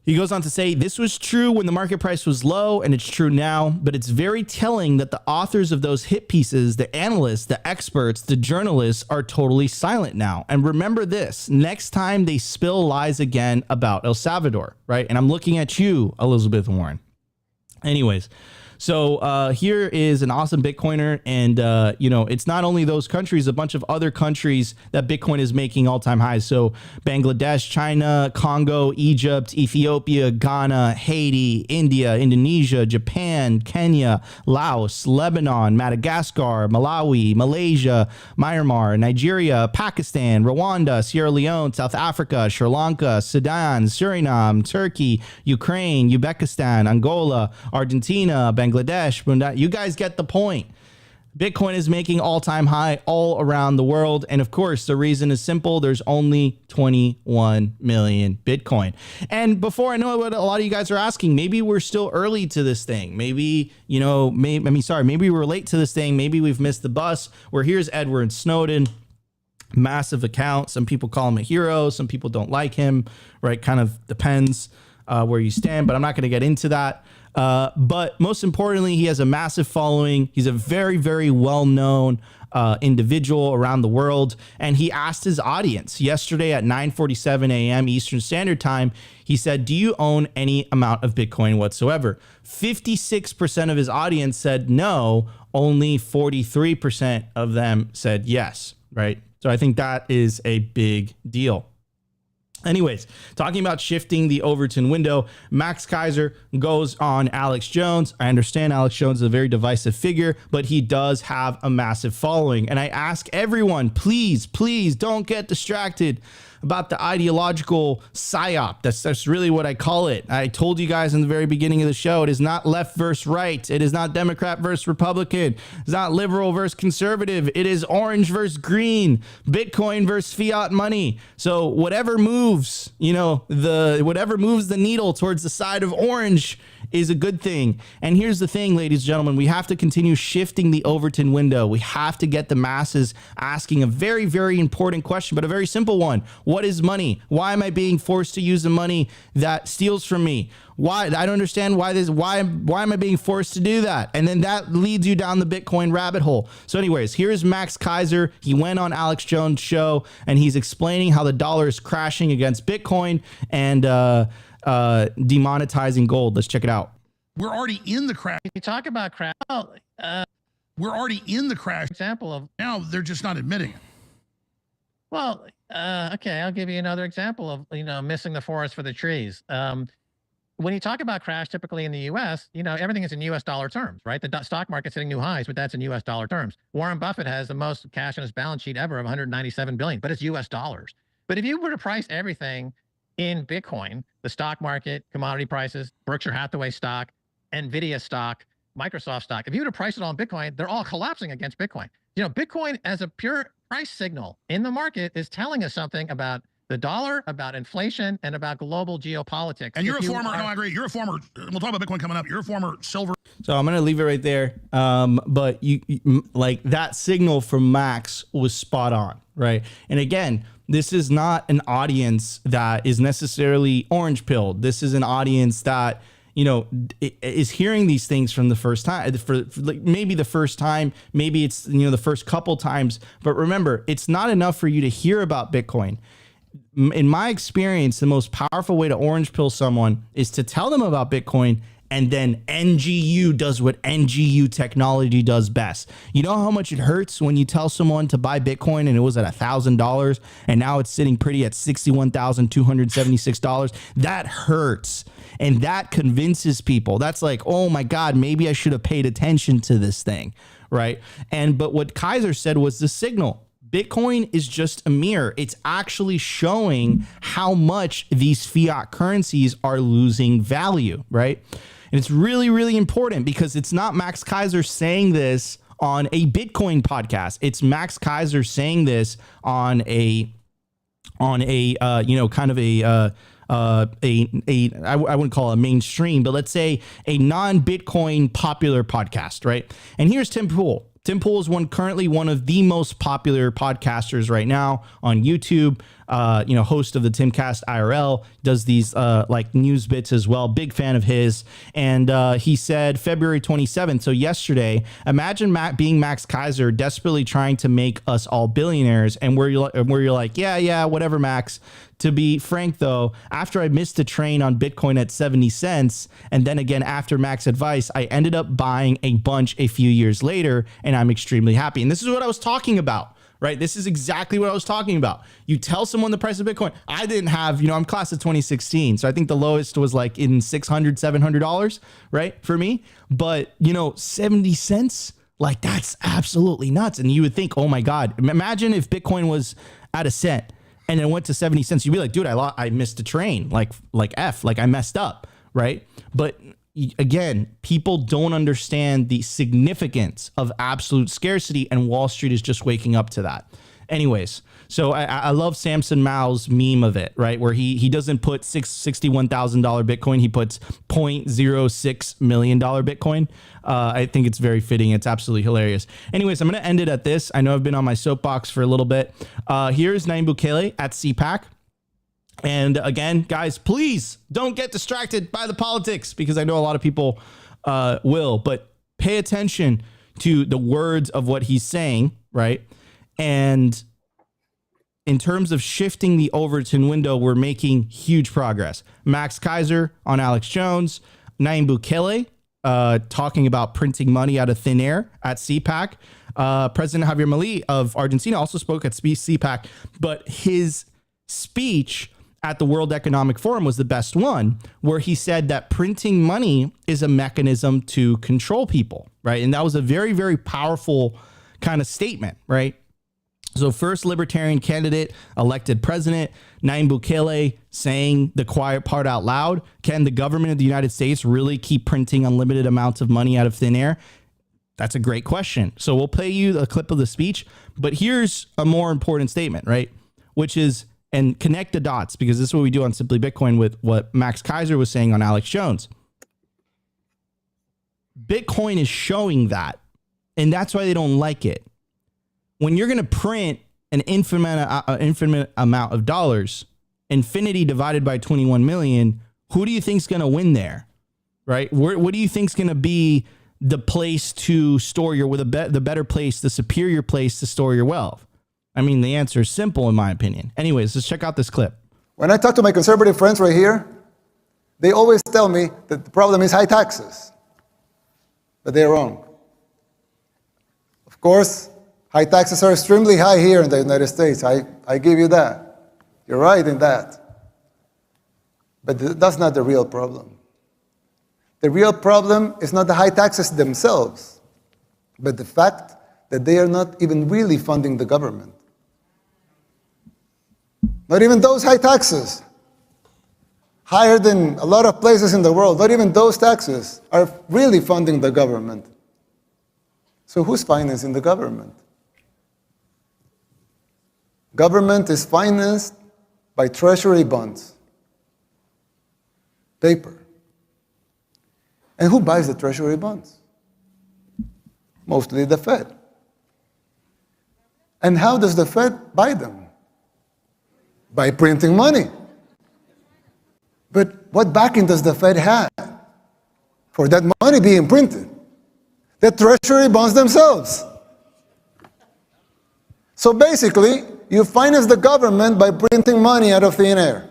he goes on to say, this was true when the market price was low, and it's true now, but it's very telling that the authors of those hit pieces, the analysts, the experts, the journalists are totally silent now. And remember this, next time they spill lies again about El Salvador, right? And I'm looking at you, Elizabeth Warren. Anyways, so here is an awesome Bitcoiner. And, it's not only those countries, a bunch of other countries that Bitcoin is making all-time highs. So Bangladesh, China, Congo, Egypt, Ethiopia, Ghana, Haiti, India, Indonesia, Japan, Kenya, Laos, Lebanon, Madagascar, Malawi, Malaysia, Myanmar, Nigeria, Pakistan, Rwanda, Sierra Leone, South Africa, Sri Lanka, Sudan, Suriname, Turkey, Ukraine, Uzbekistan, Angola, Argentina, Bangladesh. You guys get the point. Bitcoin is making all-time high all around the world. And of course, the reason is simple. There's only 21 million Bitcoin. And before I know what a lot of you guys are asking, maybe we're still early to this thing. Maybe, maybe we're late to this thing. Maybe we've missed the bus. Where here's Edward Snowden. Massive account. Some people call him a hero. Some people don't like him, right? Kind of depends where you stand, but I'm not going to get into that. But most importantly, he has a massive following. He's a very, very well-known individual around the world. And he asked his audience yesterday at 9:47 a.m. Eastern Standard Time. He said, do you own any amount of Bitcoin whatsoever? 56% of his audience said no. only 43% of them said yes, right? So I think that is a big deal. Anyways, talking about shifting the Overton window, Max Keiser goes on Alex Jones. I understand Alex Jones is a very divisive figure, but he does have a massive following. And I ask everyone, please, please don't get distracted about the ideological psyop. That's really what I call it. I told you guys in the very beginning of the show, it is not left versus right. It is not Democrat versus Republican. It's not liberal versus conservative. It is orange versus green, Bitcoin versus fiat money. So whatever moves, whatever moves the needle towards the side of orange is a good thing. And here's the thing, ladies and gentlemen, we have to continue shifting the Overton window. We have to get the masses asking a very, very important question, but a very simple one. What is money? Why am I being forced to use the money that steals from me? Why? I don't understand why am I being forced to do that? And then that leads you down the Bitcoin rabbit hole. So anyways, here's Max Keiser. He went on Alex Jones' show and he's explaining how the dollar is crashing against Bitcoin and demonetizing gold. Let's check it out. We're already in the crash. You talk about crash. We're already in the crash. Example of Now they're just not admitting it. well, okay, I'll give you another example of missing the forest for the trees. When you talk about crash, typically in the U.S., everything is in U.S. dollar terms, right? The stock market's hitting new highs, but that's in U.S. dollar terms. Warren Buffett has the most cash on his balance sheet ever of 197 billion, but it's U.S. dollars. But if you were to price everything in Bitcoin, the stock market, commodity prices, Berkshire Hathaway stock, Nvidia stock, Microsoft stock, if you were to price it all in Bitcoin, they're all collapsing against Bitcoin. Bitcoin as a pure price signal in the market is telling us something about the dollar, about inflation, and about global geopolitics. And you're a former, no, I agree. You're a former, we'll talk about Bitcoin coming up. You're a former silver. So I'm going to leave it right there. But you like that signal from Max was spot on, right? And again, this is not an audience that is necessarily orange pilled. This is an audience that, is hearing these things from the first time, for like maybe the first time, maybe it's, the first couple times. But remember, it's not enough for you to hear about Bitcoin. In my experience, the most powerful way to orange pill someone is to tell them about Bitcoin, and then NGU does what NGU technology does best. You know how much it hurts when you tell someone to buy Bitcoin and it was at $1,000 and now it's sitting pretty at $61,276? That hurts. And that convinces people. That's like, oh my God, maybe I should have paid attention to this thing, right? But what Keiser said was the signal. Bitcoin is just a mirror. It's actually showing how much these fiat currencies are losing value, right? And it's really, really important because it's not Max Keiser saying this on a Bitcoin podcast. It's Max Keiser saying this on a kind of I wouldn't call it a mainstream, but let's say a non-Bitcoin popular podcast, right? And here's Tim Pool. Tim Pool is currently one of the most popular podcasters right now on YouTube. Host of the Timcast IRL, does these like news bits as well. Big fan of his. And he said February 27th, so yesterday, imagine being Max Keiser desperately trying to make us all billionaires, and where you're like, yeah, whatever, Max. To be frank, though, after I missed the train on Bitcoin at 70 cents, and then again after Max's advice, I ended up buying a bunch a few years later, and I'm extremely happy. And this is what I was talking about, right? This is exactly what I was talking about. You tell someone the price of Bitcoin. I didn't have, I'm class of 2016, so I think the lowest was like in $600, $700, right, for me. But, 70 cents, like that's absolutely nuts. And you would think, oh my God, imagine if Bitcoin was at a cent. And it went to 70 cents. You'd be like, dude, I missed a train, like I messed up, right? But again, people don't understand the significance of absolute scarcity, and Wall Street is just waking up to that. Anyways, so I love Samson Mao's meme of it, right? Where he doesn't put $61,000 Bitcoin, he puts $0.06 million Bitcoin. I think it's very fitting. It's absolutely hilarious. Anyways, I'm going to end it at this. I know I've been on my soapbox for a little bit. Here's Nayib Bukele at CPAC. And again, guys, please don't get distracted by the politics, because I know a lot of people will, but pay attention to the words of what he's saying, right? And in terms of shifting the Overton window, we're making huge progress. Max Keiser on Alex Jones, Nayib Bukele talking about printing money out of thin air at CPAC. President Javier Milei of Argentina also spoke at CPAC, but his speech at the World Economic Forum was the best one, where he said that printing money is a mechanism to control people, right? And that was a very, very powerful kind of statement, right? So first libertarian candidate elected president, Nayib Bukele, saying the quiet part out loud. Can the government of the United States really keep printing unlimited amounts of money out of thin air? That's a great question. So we'll play you a clip of the speech, but here's a more important statement, right? Which is, and connect the dots, because this is what we do on Simply Bitcoin with what Max Keiser was saying on Alex Jones. Bitcoin is showing that, and that's why they don't like it. When you're going to print an infinite amount of dollars, infinity divided by 21 million, who do you think is going to win there, right? What do you think is going to be the place to store your, the better place, the superior place to store your wealth? I mean, the answer is simple, in my opinion. Anyways, let's check out this clip. When I talk to my conservative friends right here, they always tell me that the problem is high taxes. But they're wrong. Of course, high taxes are extremely high here in the United States. I give you that. You're right in that. But that's not the real problem. The real problem is not the high taxes themselves, but the fact that they are not even really funding the government. Not even those high taxes, higher than a lot of places in the world, not even those taxes are really funding the government. So who's financing the government? Government is financed by treasury bonds, paper. And who buys the treasury bonds? Mostly the Fed. And how does the Fed buy them? By printing money. But what backing does the Fed have for that money being printed? The treasury bonds themselves. So basically, you finance the government by printing money out of thin air.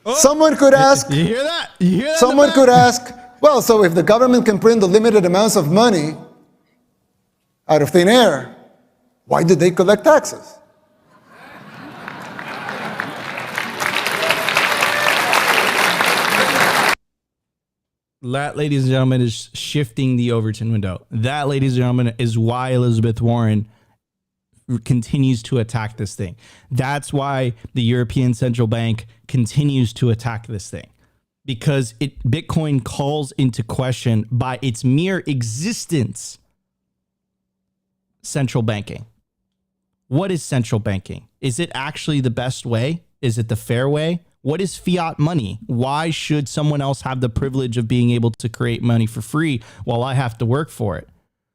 Oh, someone could ask, you hear that? You hear that? Someone could ask, well, so if the government can print the limited amounts of money out of thin air, why did they collect taxes? That, ladies and gentlemen, is shifting the Overton window. That, ladies and gentlemen, is why Elizabeth Warren continues to attack this thing. That's why the European Central Bank continues to attack this thing, because Bitcoin calls into question, by its mere existence, central banking. What is central banking? Is it actually the best way? Is it the fair way? What is fiat money? Why should someone else have the privilege of being able to create money for free while I have to work for it?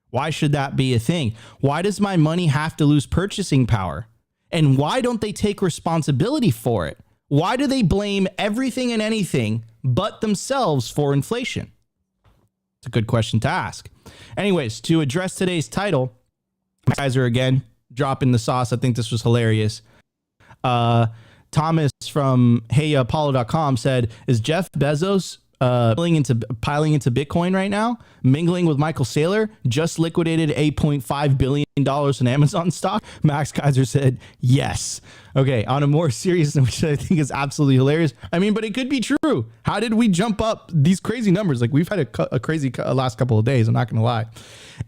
Why should that be a thing? Why does my money have to lose purchasing power? And why don't they take responsibility for it? Why do they blame everything and anything but themselves for inflation? It's a good question to ask. Anyways, to address today's title, Keiser again, dropping the sauce. I think this was hilarious. Thomas from heyapollo.com said, is Jeff Bezos piling into Bitcoin right now, mingling with Michael Saylor, just liquidated $8.5 billion in Amazon stock? Max Keiser said, yes. Okay, on a more serious note, which I think is absolutely hilarious. I mean, but it could be true. How did we jump up these crazy numbers? Like, we've had a crazy last couple of days, I'm not going to lie.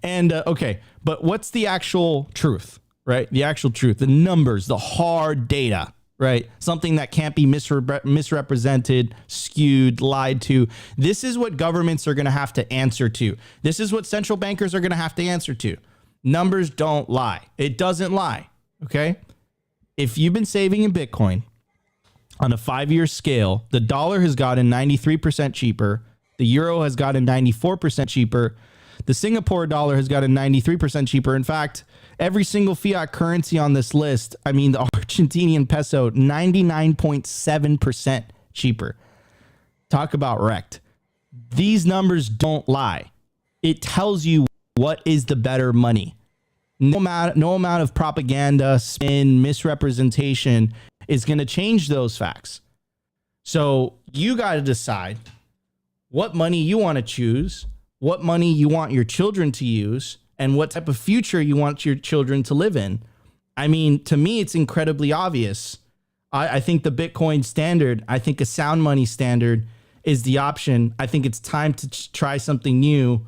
And okay, but what's the actual truth, right? The actual truth, the numbers, the hard data. Right? Something that can't be misrepresented, skewed, lied to. This is what governments are going to have to answer to. This is what central bankers are going to have to answer to. Numbers don't lie. It doesn't lie. Okay? If you've been saving in Bitcoin on a 5-year scale, the dollar has gotten 93% cheaper. The euro has gotten 94% cheaper. The Singapore dollar has gotten 93% cheaper. In fact, every single fiat currency on this list, I mean, the Argentinian peso, 99.7% cheaper. Talk about wrecked. These numbers don't lie. It tells you what is the better money. No amount of propaganda, spin, misrepresentation is going to change those facts. So you got to decide, what money you want to choose, what money you want your children to use, and what type of future you want your children to live in. I mean, to me, it's incredibly obvious. I think the Bitcoin standard, I think a sound money standard is the option. I think it's time to try something new.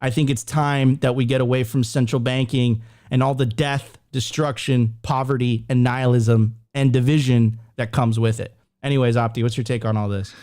I think it's time that we get away from central banking and all the death, destruction, poverty, and nihilism and division that comes with it. Anyways, Opti, what's your take on all this?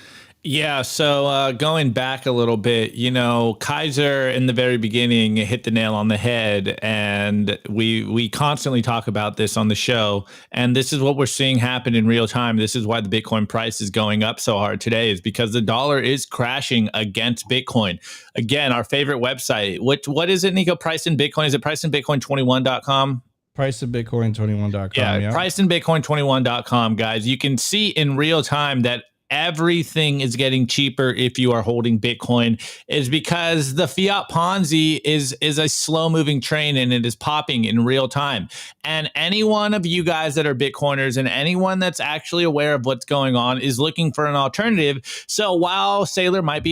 Yeah, so going back a little bit, Keiser in the very beginning hit the nail on the head, and we constantly talk about this on the show, and this is what we're seeing happen in real time. This is why the Bitcoin price is going up so hard today, is because the dollar is crashing against Bitcoin. Again, our favorite website. What is it, Nico? Price in Bitcoin? Is it priceinbitcoin21.com? Priceofbitcoin21.com. Yeah, priceinbitcoin21.com, guys. You can see in real time that everything is getting cheaper if you are holding Bitcoin, is because the fiat Ponzi is a slow moving train, and it is popping in real time. And any one of you guys that are Bitcoiners and anyone that's actually aware of what's going on is looking for an alternative. So while Keiser might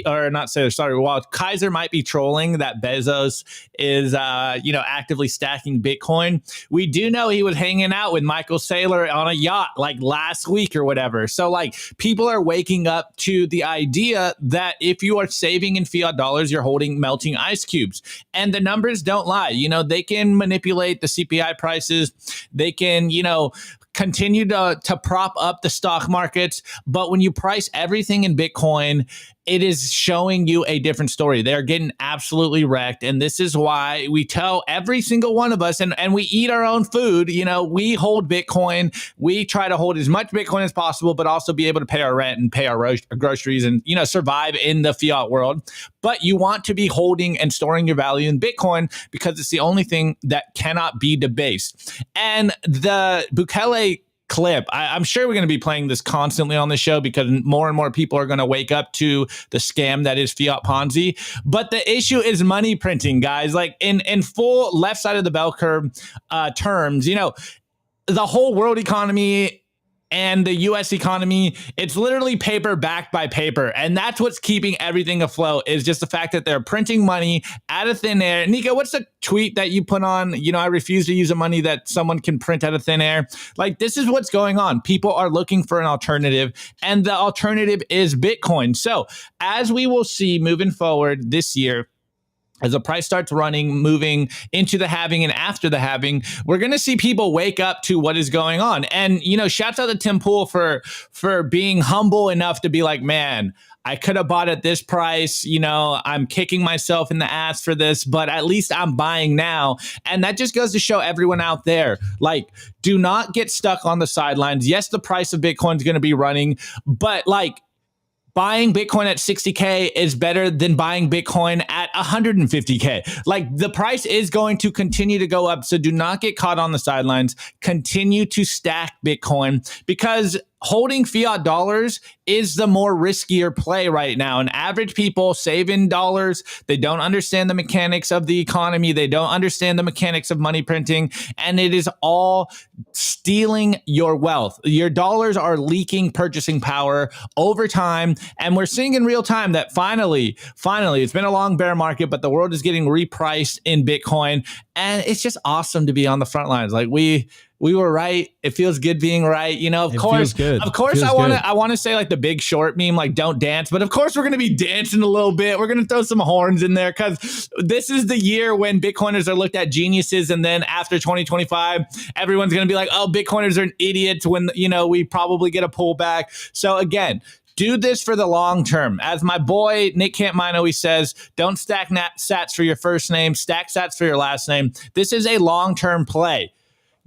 be trolling that Bezos is, actively stacking Bitcoin, we do know he was hanging out with Michael Saylor on a yacht like last week or whatever. So like, people are waking up to the idea that if you are saving in fiat dollars, you're holding melting ice cubes. And the numbers don't lie. They can manipulate the CPI prices. They can, continue to prop up the stock markets. But when you price everything in Bitcoin, it is showing you a different story. They're getting absolutely wrecked. And this is why we tell every single one of us, and we eat our own food. We hold Bitcoin. We try to hold as much Bitcoin as possible, but also be able to pay our rent and pay our groceries and, survive in the fiat world. But you want to be holding and storing your value in Bitcoin because it's the only thing that cannot be debased. And the Bukele clip, I'm sure we're going to be playing this constantly on the show because more and more people are going to wake up to the scam that is fiat Ponzi. But the issue is money printing, guys. Like in full left side of the bell curve terms, the whole world economy and the US economy, it's literally paper backed by paper. And that's what's keeping everything afloat, is just the fact that they're printing money out of thin air. Nico, what's the tweet that you put on? I refuse to use the money that someone can print out of thin air. Like, this is what's going on. People are looking for an alternative, and the alternative is Bitcoin. So as we will see moving forward this year, as the price starts moving into the halving and after the halving, we're going to see people wake up to what is going on. And, shouts out to Tim Pool for being humble enough to be like, man, I could have bought at this price. I'm kicking myself in the ass for this, but at least I'm buying now. And that just goes to show everyone out there, like, do not get stuck on the sidelines. Yes, the price of Bitcoin is going to be running, but like, buying Bitcoin at 60K is better than buying Bitcoin at 150K. Like, the price is going to continue to go up. So do not get caught on the sidelines. Continue to stack Bitcoin, because holding fiat dollars is the more riskier play right now. And average people save in dollars. They don't understand the mechanics of the economy. They don't understand the mechanics of money printing. And it is all stealing your wealth. Your dollars are leaking purchasing power over time. And we're seeing in real time that finally, it's been a long bear market, but the world is getting repriced in Bitcoin. And it's just awesome to be on the front lines. Like, we were right. It feels good being right. Of course, I want to say like the Big Short meme, like, don't dance. But of course, we're going to be dancing a little bit. We're going to throw some horns in there, because this is the year when Bitcoiners are looked at geniuses. And then after 2025, everyone's going to be like, oh, Bitcoiners are idiots, when, we probably get a pullback. So again, do this for the long term. As my boy Nick Campmine always says, don't stack sats for your first name, stack sats for your last name. This is a long-term play.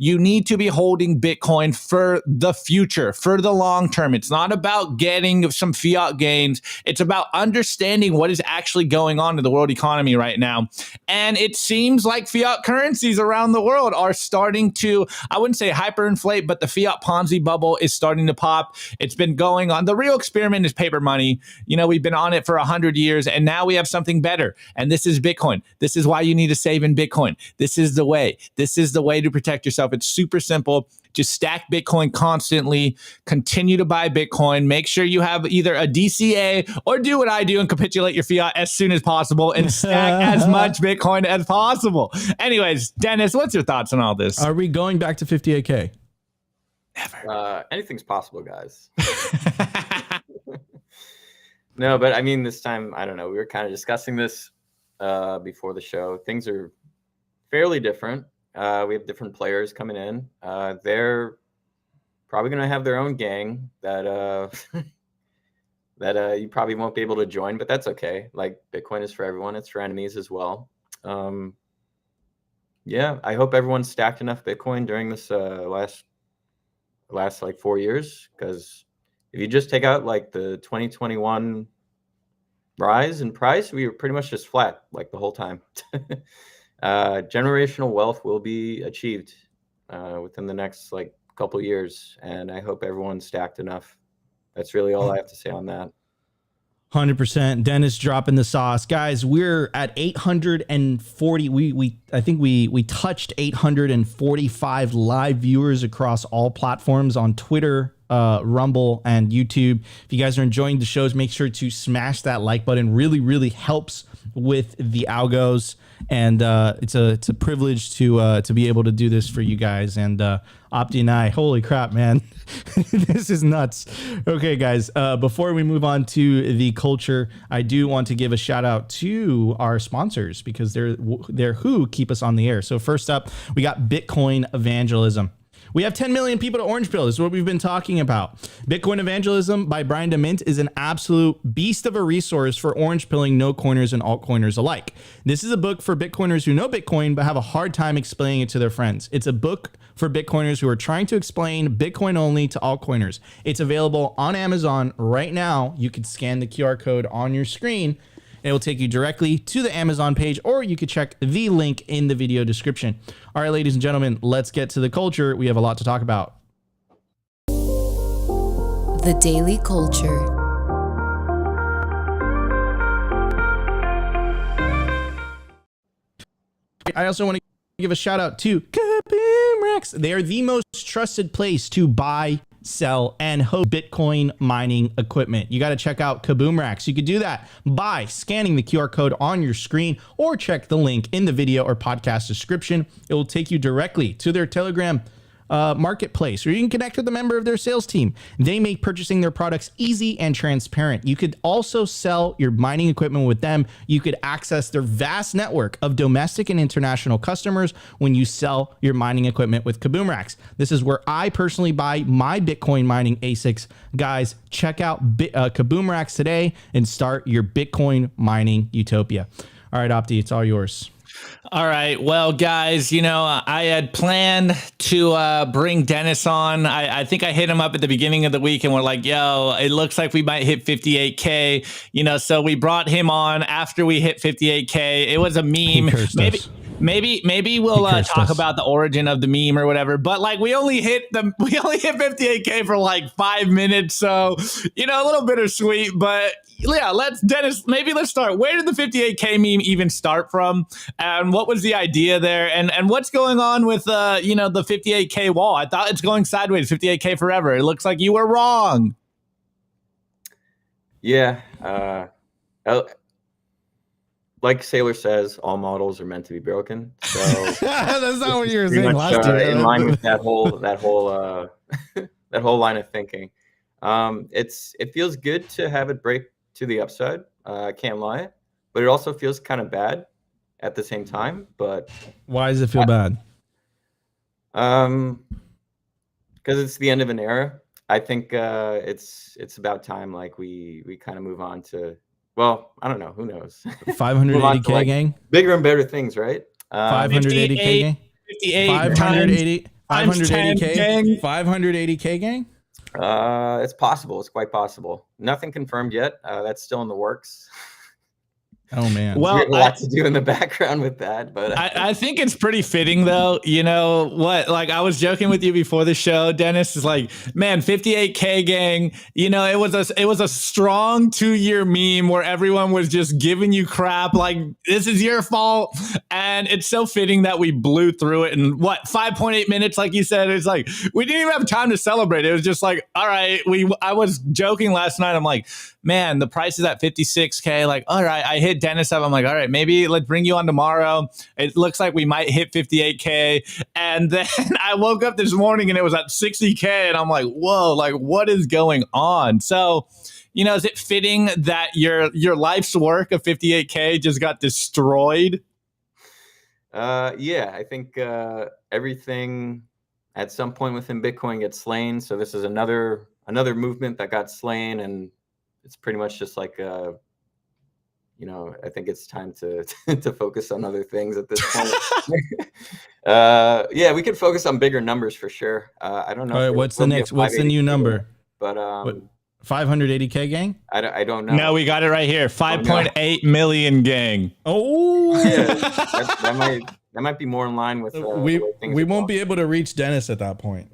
You need to be holding Bitcoin for the future, for the long term. It's not about getting some fiat gains. It's about understanding what is actually going on in the world economy right now. And it seems like fiat currencies around the world are starting to, I wouldn't say hyperinflate, but the fiat Ponzi bubble is starting to pop. It's been going on. The real experiment is paper money. We've been on it for 100 years, and now we have something better. And this is Bitcoin. This is why you need to save in Bitcoin. This is the way. This is the way to protect yourself yourself. It's super simple. Just stack Bitcoin constantly, continue to buy Bitcoin, make sure you have either a DCA or do what I do and capitulate your fiat as soon as possible and stack as much Bitcoin as possible. Anyways, Dennis, what's your thoughts on all this? Are we going back to 58K? Anything's possible, guys. No, but I mean, this time, I don't know. We were kind of discussing this before the show. Things are fairly different. We have different players coming in. They're probably going to have their own gang that that you probably won't be able to join, but that's okay. Like, Bitcoin is for everyone. It's for enemies as well. Yeah, I hope everyone's stacked enough Bitcoin during this last like 4 years, because if you just take out like the 2021 rise in price, we were pretty much just flat like the whole time. Generational wealth will be achieved within the next like couple years, and I hope everyone's stacked enough. That's really all I have to say on that. 100%. Dennis dropping the sauce. Guys, we're at 840. I think we touched 845 live viewers across all platforms on Twitter, Rumble, and YouTube. If you guys are enjoying the shows, make sure to smash that like button. Really, really helps with the algos. And it's a privilege to be able to do this for you guys. And Opti and I, holy crap, man, this is nuts. Okay, guys, before we move on to the culture, I do want to give a shout out to our sponsors, because they're who keep us on the air. So first up, we got Bitcoin evangelism. We have 10 million people to orange pill. This is what we've been talking about. Bitcoin Evangelism by Brian DeMint is an absolute beast of a resource for orange pilling no coiners and altcoiners alike. This is a book for Bitcoiners who know Bitcoin but have a hard time explaining it to their friends. It's a book for Bitcoiners who are trying to explain Bitcoin only to altcoiners. It's available on Amazon right now. You can scan the QR code on your screen. It will take you directly to the Amazon page, or you could check the link in the video description. All right, ladies and gentlemen, let's get to the culture. We have a lot to talk about. The Daily Culture. I also want to give a shout out to Kaboom. They are the most trusted place to buy, sell, and host Bitcoin mining equipment. You got to check out Kaboom Racks. You could do that by scanning the QR code on your screen, or check the link in the video or podcast description. It will take you directly to their Telegram marketplace, or you can connect with a member of their sales team. They make purchasing their products easy and transparent. You could also sell your mining equipment with them. You could access their vast network of domestic and international customers when you sell your mining equipment with Kaboom Racks. This is where I personally buy my Bitcoin mining ASICs. Guys, check out Kaboom Racks today and start your Bitcoin mining utopia. All right, Opti, it's all yours. All right. Well, guys, you know, I had planned to bring Dennis on. I think I hit him up at the beginning of the week and we're like, yo, it looks like we might hit 58K, you know, so we brought him on after we hit 58K. It was a meme. Maybe we'll talk about the origin of the meme or whatever, but like we only hit 58K for like 5 minutes. So, you know, a little bittersweet, but yeah, Dennis, maybe let's start. Where did the 58K meme even start from? And what was the idea there? And what's going on with, you know, the 58K wall? I thought it's going sideways, 58K forever. It looks like you were wrong. Yeah. Like Sailor says, all models are meant to be broken. So that's not what you were saying last year. In line with that whole that whole line of thinking. It feels good to have it break to the upside. I can't lie, but it also feels kind of bad at the same time. But why does it feel bad? Because it's the end of an era. I think it's about time. Like we kind of move on to. Well, I don't know. Who knows? 580K like gang? Bigger and better things, right? 580K gang? 580K? 580K gang? It's possible. It's quite possible. Nothing confirmed yet. That's still in the works. Oh man. Well, we have a lot to do in the background with that, but I think it's pretty fitting though. You know what? Like I was joking with you before the show, Dennis is like, man, 58K gang. You know, it was a strong 2-year meme where everyone was just giving you crap like this is your fault, and it's so fitting that we blew through it in 5.8 minutes, like you said. It's like we didn't even have time to celebrate. It was just like, all right, I was joking last night. I'm like, man, the price is at 56K. Like, all right, I hit Dennis up. I'm like, all right, maybe let's bring you on tomorrow. It looks like we might hit 58K. And then I woke up this morning and it was at 60K. And I'm like, whoa, like what is going on? So, you know, is it fitting that your life's work of 58K just got destroyed? yeah, I think everything at some point within Bitcoin gets slain. So this is another movement that got slain, and it's pretty much just like you know, I think it's time to to focus on other things at this point. Yeah, we could focus on bigger numbers for sure. I don't know. All right, what's the new number? But 580K gang? I don't know. No, we got it right here. 5.8 million gang. Oh, yeah, that might be more in line with we won't be able to reach Dennis at that point.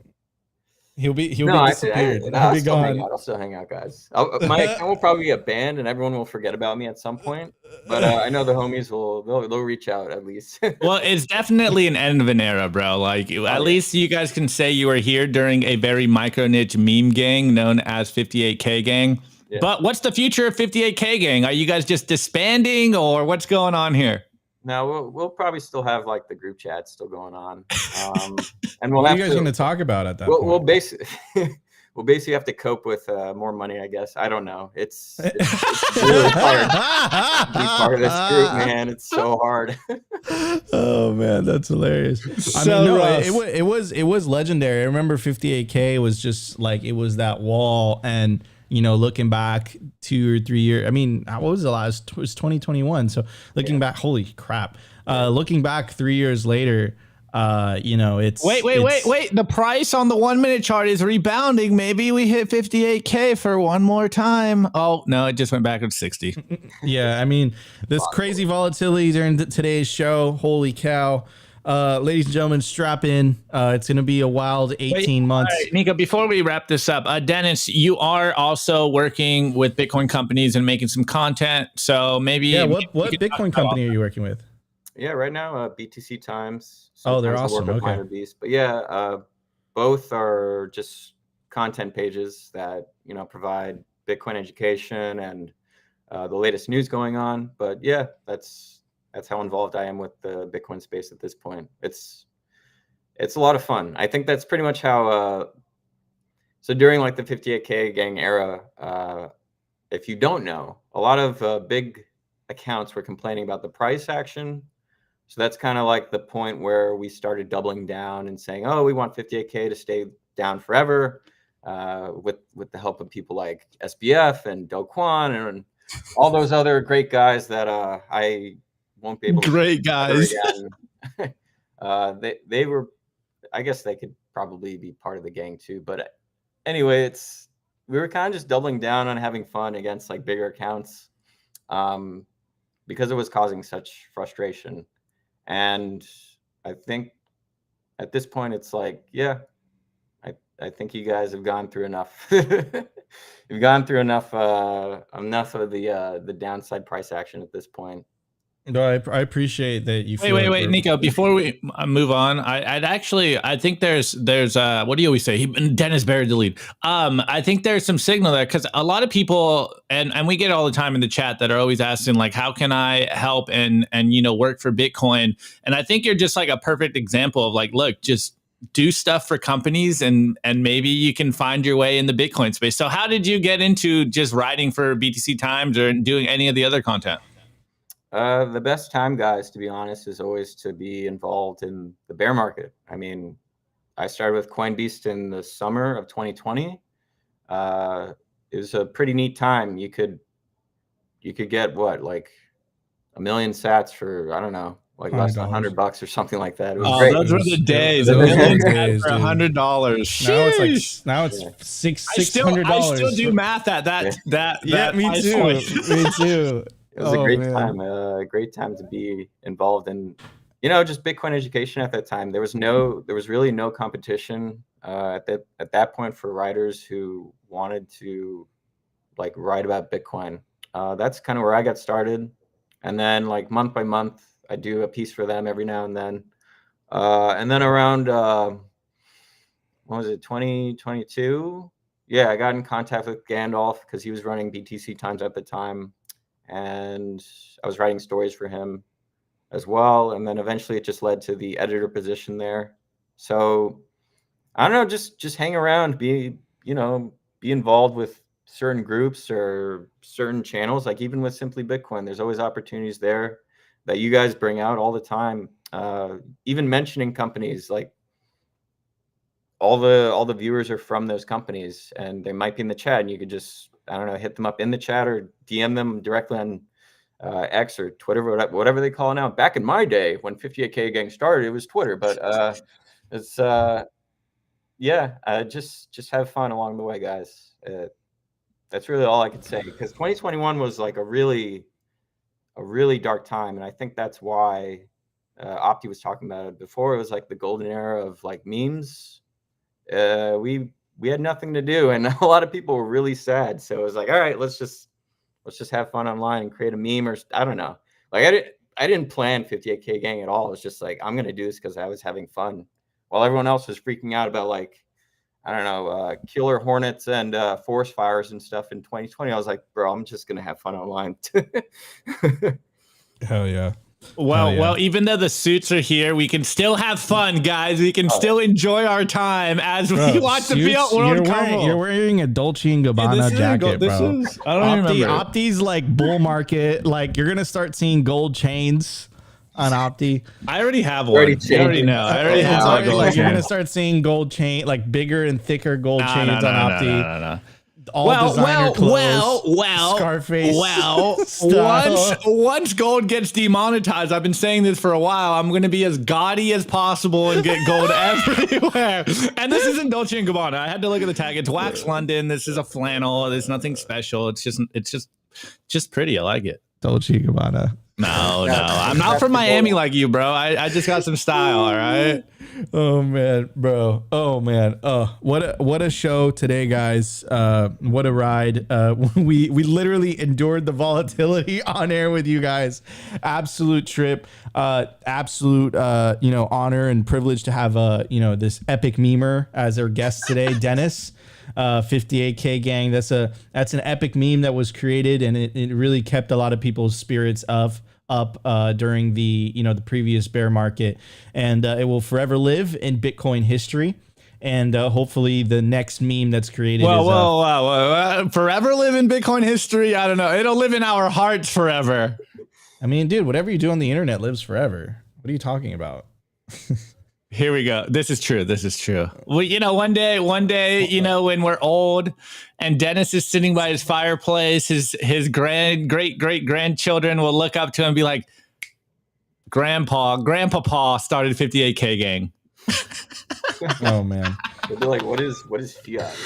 He'll be disappeared. He'll be gone. I'll still hang out, guys. My account will probably get banned, and everyone will forget about me at some point. But I know the homies they'll reach out at least. Well, it's definitely an end of an era, bro. Like at least you guys can say you were here during a very micro niche meme gang known as 58K gang. Yeah. But what's the future of 58K gang? Are you guys just disbanding, or what's going on here? No, we'll probably still have like the group chat still going on, and we'll what have are you guys going to talk about at that point? We'll basically have to cope with more money, I guess. I don't know. It's really hard to be part of this group, man. It's so hard. Oh man, that's hilarious. I mean, no, it was legendary. I remember 58K was just like, it was that wall, and you know, looking back 2 or 3 years, I mean, what was the last? It was 2021. So looking back, holy crap. Looking back 3 years later, you know, it's wait. The price on the 1 minute chart is rebounding. Maybe we hit 58K for one more time. Oh no, it just went back to 60. Yeah, I mean, this crazy volatility during today's show. Holy cow. Ladies and gentlemen, strap in. It's going to be a wild 18 months. All right, Nico, before we wrap this up, Dennis, you are also working with Bitcoin companies and making some content. So maybe. Yeah, what Bitcoin company are you working with? Yeah, right now, BTC Times. Oh, they're awesome. Okay. Beast. But yeah, both are just content pages that, you know, provide Bitcoin education and the latest news going on. But yeah, that's how involved I am with the Bitcoin space at this point. It's a lot of fun. I think that's pretty much how. So during like the 58K gang era, if you don't know, a lot of big accounts were complaining about the price action. So that's kind of like the point where we started doubling down and saying, "Oh, we want 58K to stay down forever," with the help of people like SBF and Do Kwon and all those other great guys that I won't be able to. Great guys. They were, I guess they could probably be part of the gang too. But anyway, we were kind of just doubling down on having fun against like bigger accounts, because it was causing such frustration. And I think at this point it's like, yeah, I think you guys have gone through enough. You've gone through enough of the downside price action at this point. No, I appreciate that you. Wait, Nico. Before we move on, I think there's what do you always say? Dennis buried the lead. I think there's some signal there, because a lot of people, and we get all the time in the chat, that are always asking like, how can I help and you know, work for Bitcoin? And I think you're just like a perfect example of like, look, just do stuff for companies and maybe you can find your way in the Bitcoin space. So how did you get into just writing for BTC Times or doing any of the other content? The best time, guys, to be honest, is always to be involved in the bear market. I mean, I started with CoinBeast in the summer of 2020. It was a pretty neat time. You could get what, like 1 million sats for, I don't know, like less than $100 or something like that. It was great. Those were the days. $1 million for $100. Now it's $600. I still do math at that. Yeah, me too. Me too. It was a great time to be involved in, just Bitcoin education at that time. There was really no competition at that point for writers who wanted to like write about Bitcoin. That's kind of where I got started. And then like month by month, I do a piece for them every now and then. And then around, what was it, 2022? Yeah, I got in contact with Gandalf because he was running BTC Times at the time. And I was writing stories for him as well. And then eventually it just led to the editor position there. So I don't know, just hang around, be involved with certain groups or certain channels. Like even with Simply Bitcoin, there's always opportunities there that you guys bring out all the time. Even mentioning companies, like all the viewers are from those companies and they might be in the chat, and you could just, I don't know, hit them up in the chat or DM them directly on X or Twitter, whatever they call it now. Back in my day when 58K gang started, it was Twitter, but it's just have fun along the way, guys. That's really all I could say, because 2021 was like a really dark time, and I think that's why Opti was talking about it before. It was like the golden era of like memes. We had nothing to do, and a lot of people were really sad. So it was like, all right, let's just have fun online and create a meme, or I don't know. Like I didn't plan 58K gang at all. It was just like, I'm gonna do this because I was having fun, while everyone else was freaking out about like, I don't know, killer hornets and forest fires and stuff in 2020. I was like, bro, I'm just gonna have fun online. Hell yeah. Well, even though the suits are here, we can still have fun, guys. We can still enjoy our time as we watch the Fiat World Cup. You're wearing a Dolce & Gabbana jacket, bro. I don't remember. Opti's like bull market. Like you're gonna start seeing gold chains on Opti. I already have one. I already know. I already have like, one. you're gonna start seeing gold chain, like bigger and thicker gold chains on Opti. No. All designer clothes, Scarface. Once gold gets demonetized, I've been saying this for a while, I'm going to be as gaudy as possible and get gold everywhere. And this isn't Dolce & Gabbana. I had to look at the tag. It's Wax London. This is a flannel. There's nothing special. It's just pretty. I like it. Dolce & Gabbana. No. I'm not from Miami like you, bro. I just got some style, all right? Oh man, bro. Oh man. What a show today, guys. What a ride. We literally endured the volatility on air with you guys. Absolute trip. Absolute honor and privilege to have this epic memer as our guest today, Dennis. 58K gang. That's an epic meme that was created, and it really kept a lot of people's spirits up during the previous bear market, and it will forever live in Bitcoin history. And hopefully the next meme that's created forever live in Bitcoin history. I don't know. It'll live in our hearts forever. I mean, dude, whatever you do on the internet lives forever. What are you talking about? Here we go. This is true. Well, one day, when we're old and Dennis is sitting by his fireplace, his great grandchildren will look up to him and be like, Grandpapa started 58K gang. Oh man. They'll be like, what is fiat?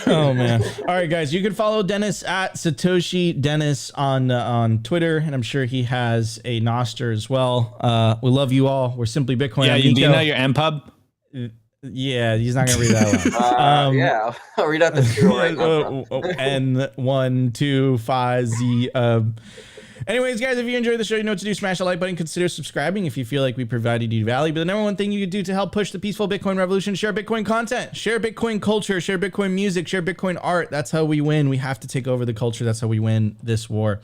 Oh man. All right, guys, you can follow Dennis at Satoshi Dennis on Twitter, and I'm sure he has a Nostr as well. We love you all. We're Simply Bitcoin. Yeah, do you know your MPub? Yeah, he's not gonna read that one. Yeah, I'll read out the serial right now. N125Z. Anyways, guys, if you enjoyed the show, you know what to do. Smash the like button. Consider subscribing if you feel like we provided you value. But the number one thing you could do to help push the peaceful Bitcoin revolution, share Bitcoin content, share Bitcoin culture, share Bitcoin music, share Bitcoin art. That's how we win. We have to take over the culture. That's how we win this war.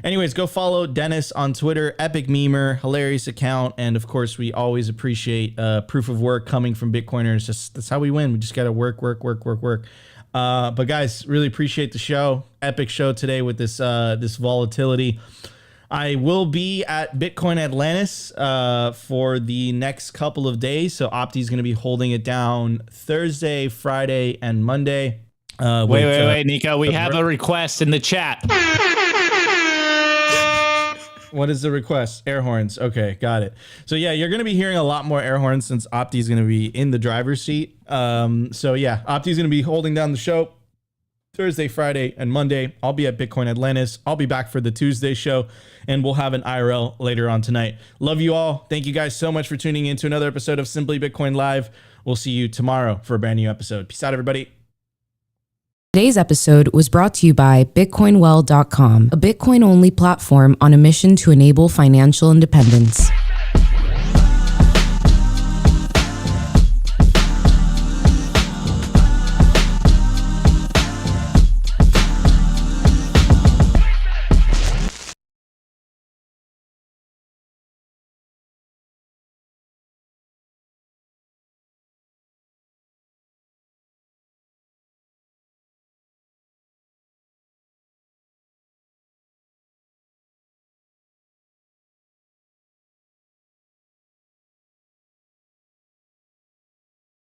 Anyways, go follow Dennis on Twitter, epic memer, hilarious account. And of course, we always appreciate proof of work coming from Bitcoiners. That's how we win. We just got to work. But guys, really appreciate the show. Epic show today with this volatility. I will be at Bitcoin Atlantis for the next couple of days. So Opti's going to be holding it down Thursday, Friday, and Monday. Wait, Nico. We have a request in the chat. What is the request? Air horns. Okay, got it. So yeah, you're going to be hearing a lot more air horns since Opti's going to be in the driver's seat. So yeah, Opti's going to be holding down the show. Thursday, Friday, and Monday, I'll be at Bitcoin Atlantis. I'll be back for the Tuesday show, and we'll have an IRL later on tonight. Love you all. Thank you guys so much for tuning in to another episode of Simply Bitcoin Live. We'll see you tomorrow for a brand new episode. Peace out, everybody. Today's episode was brought to you by BitcoinWell.com, a Bitcoin-only platform on a mission to enable financial independence.